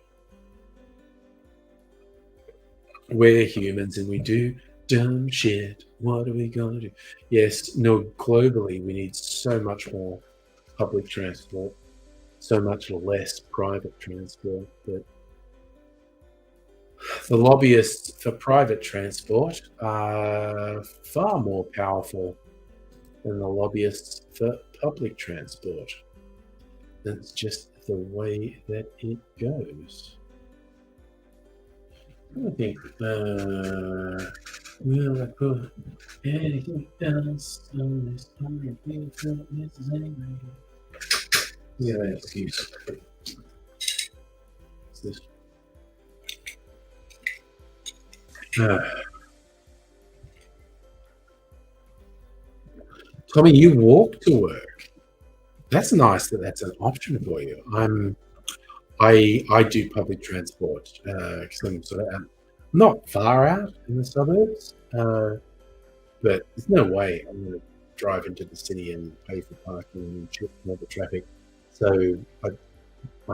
we're humans and we do dumb shit. What are we going to do? Yes, no, globally, we need so much more public transport, so much less private transport, but the lobbyists for private transport are far more powerful than the lobbyists for public transport. That's just the way that it goes. I think, will I put anything else on this story? Mrs. Angry. Yeah, excuse. What's this? Tommy, you walk to work. That's nice that that's an option for you. I do public transport because I'm sort of not far out in the suburbs, but there's no way I'm going to drive into the city and pay for parking and trip all the traffic. So I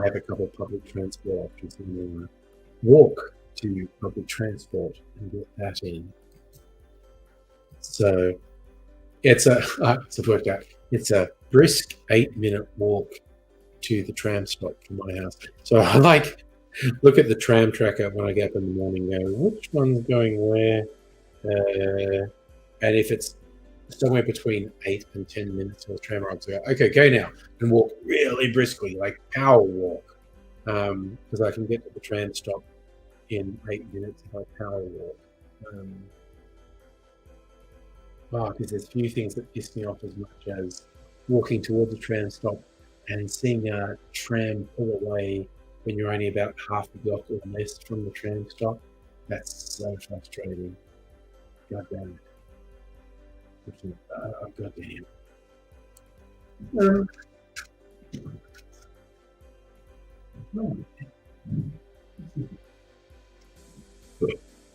have a couple of public transport options and walk to public transport and get that in. So it's a it's worked out. It's a brisk 8-minute walk to the tram stop from my house. So I look at the tram tracker when I get up in the morning and go, which one's going where? And if it's somewhere between 8 and 10 minutes till the tram arrives, I go, okay, go now, and walk really briskly, like power walk, because I can get to the tram stop in 8 minutes if I power walk. Because there's few things that piss me off as much as walking towards a tram stop and seeing a tram pull away when you're only about half a block or less from the tram stop. That's so frustrating. God damn it. God damn.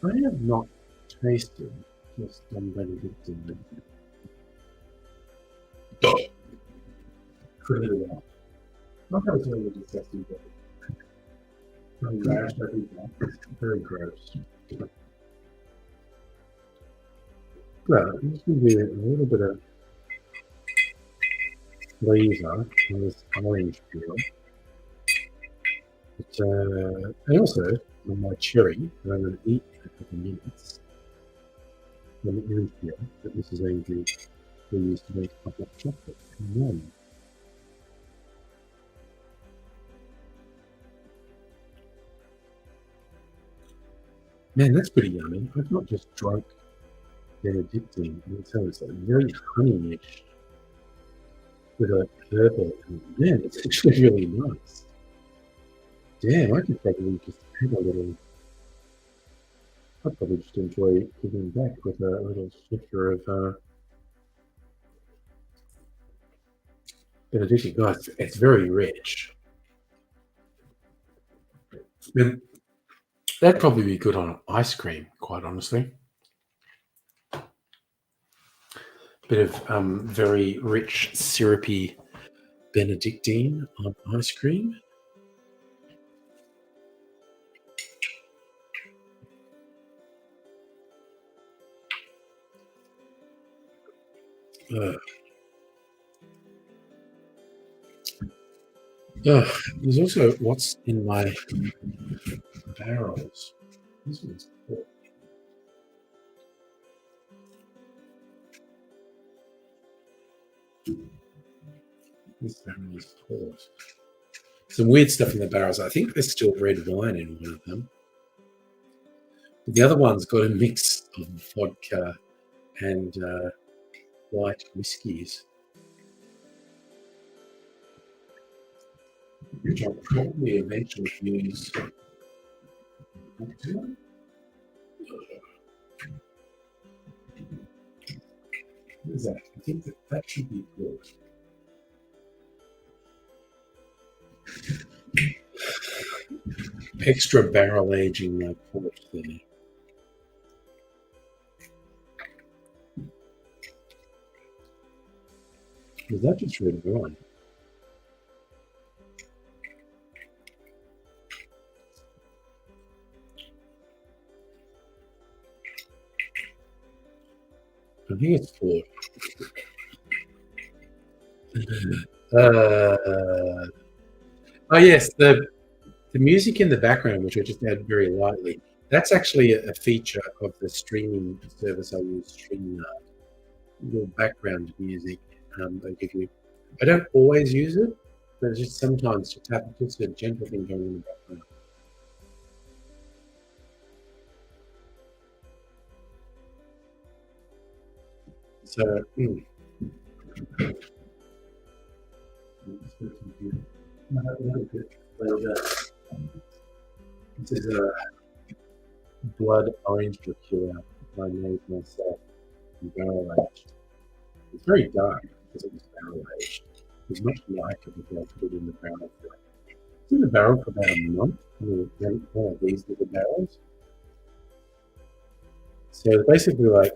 I have not tasted just Benedictine. Pretty well. Not that it's really disgusting, but very gross. Well, I'm just going to do a little bit of laser on this orange peel. And also on my cherry, that I'm going to eat in a couple of minutes. On the orange peel, that this is Andrew we used to make hot chocolate in the morning. Man, that's pretty yummy. I've not just drunk Benedictine, and it's like very honey-ish with a herbal. And man, it's actually really nice. Damn, I could probably just have a little. I'd probably just enjoy giving back with a little snifter of Benedictine. God, it's very rich. And that'd probably be good on ice cream, quite honestly. Bit of very rich, syrupy Benedictine on ice cream. There's also what's in my barrels. This one's cool. This barrel is port. Some weird stuff in the barrels. I think there's still red wine in one of them. But the other one's got a mix of vodka and light whiskies, which I'll probably eventually use. What is that? I think that should be good. Extra barrel aging my port there. Is that just red wine? I think it's port. Oh yes, the music in the background, which I just add very lightly, that's actually a feature of the streaming service I use, StreamYard. Little background music they give you. I don't always use it, but just sometimes just have just a gentle thing going in the background. So, this is a blood orange liqueur I made myself in barrel aged. It's very dark because it was barrel aged. as much like it before I put it in the barrel. It's in the barrel for about a month. One of these little barrels. So basically, like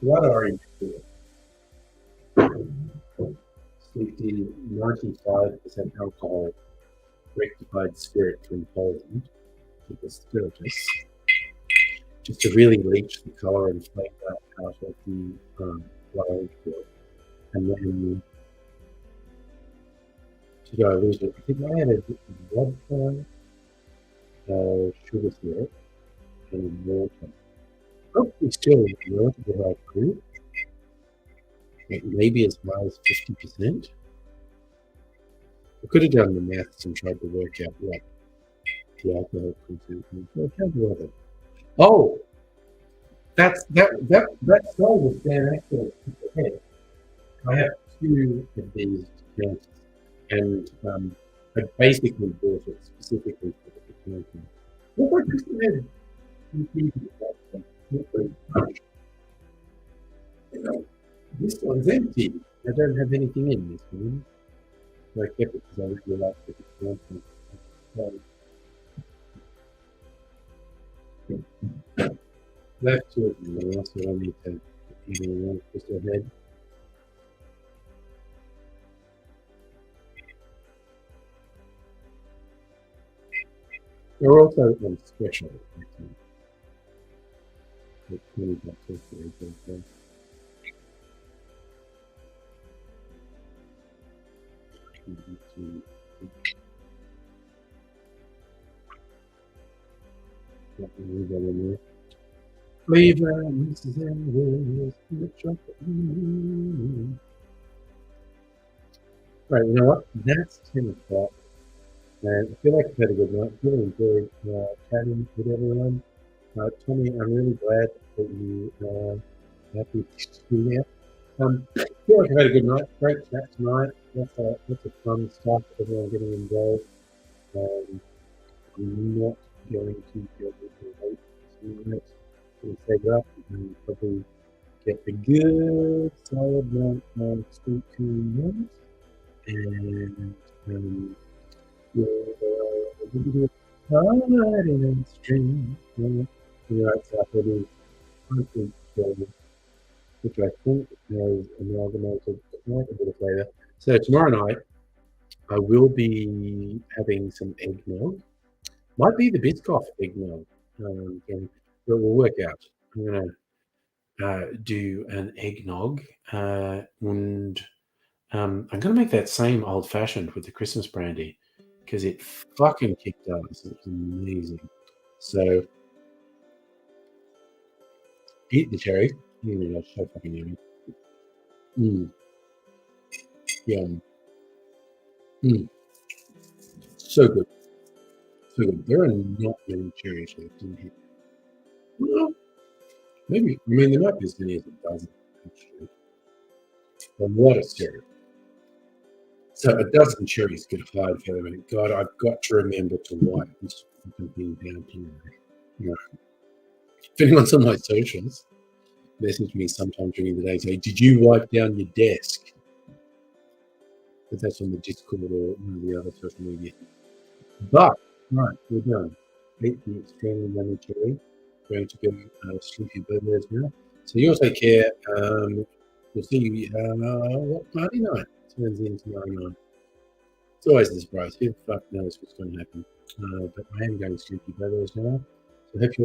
blood orange beer, 95% alcohol, rectified spirit from Poland, to the spiritus, just to really leach the colour and flavour out of the blood orange beer. And then to dilute it, I think I added vodka, sugar syrup, and water. Probably still relatively high proof, maybe as high as 50%. I could have done the maths and tried to work out what the alcohol content was. I can't do it. Oh, that song was Dan Aykroyd. I have two of these accounts, and I basically bought it specifically for the accounting. What was it? This one's empty. I don't have anything in this one. I kept it because I really liked it. Left two of them now, so I need to even one just ahead. They're also on special. I think. Like 20 bucks or so. Flavor mixes and rolls the chocolate. Right, you know what? That's 10 o'clock. And I feel like I've had a good night. Really enjoyed chatting with everyone. Tommy, I'm really glad that you are happy to be here. I feel like I've had a good night. Great chat tonight. Lots of fun stuff. Everyone getting involved. I'm not going to go late tonight. We'll save it up and probably get a good solid amount of sweet tea and we'll do a party and stream. Right, so I do content show, which I think has amalgamated quite a bit of flavor. So tomorrow night, I will be having some eggnog. Might be the Biscoff eggnog. And we'll work out. I'm going to do an eggnog and I'm going to make that same old fashioned with the Christmas brandy because it fucking kicked ass. It was amazing. So eat the cherry. That's so fucking yummy. Yum. So good. So good. There are not many cherries left in here. Well, maybe. I mean, there might be as many as a dozen, actually. A lot of cherry. So a dozen cherries could hide feather. God, I've got to remember to wipe this fucking thing down here. Yeah. If anyone's on my socials, message me sometime during the day, say, did you wipe down your desk? But that's on the Discord or one of the other social media. But, right, we're done. Eat the extremely yummy cherry. Going to go sleepy birds now. So you all take care. We'll see you what party night turns in tomorrow night. It's always a surprise. Who the fuck knows what's going to happen? But I am going sleepy birds now. So I hope you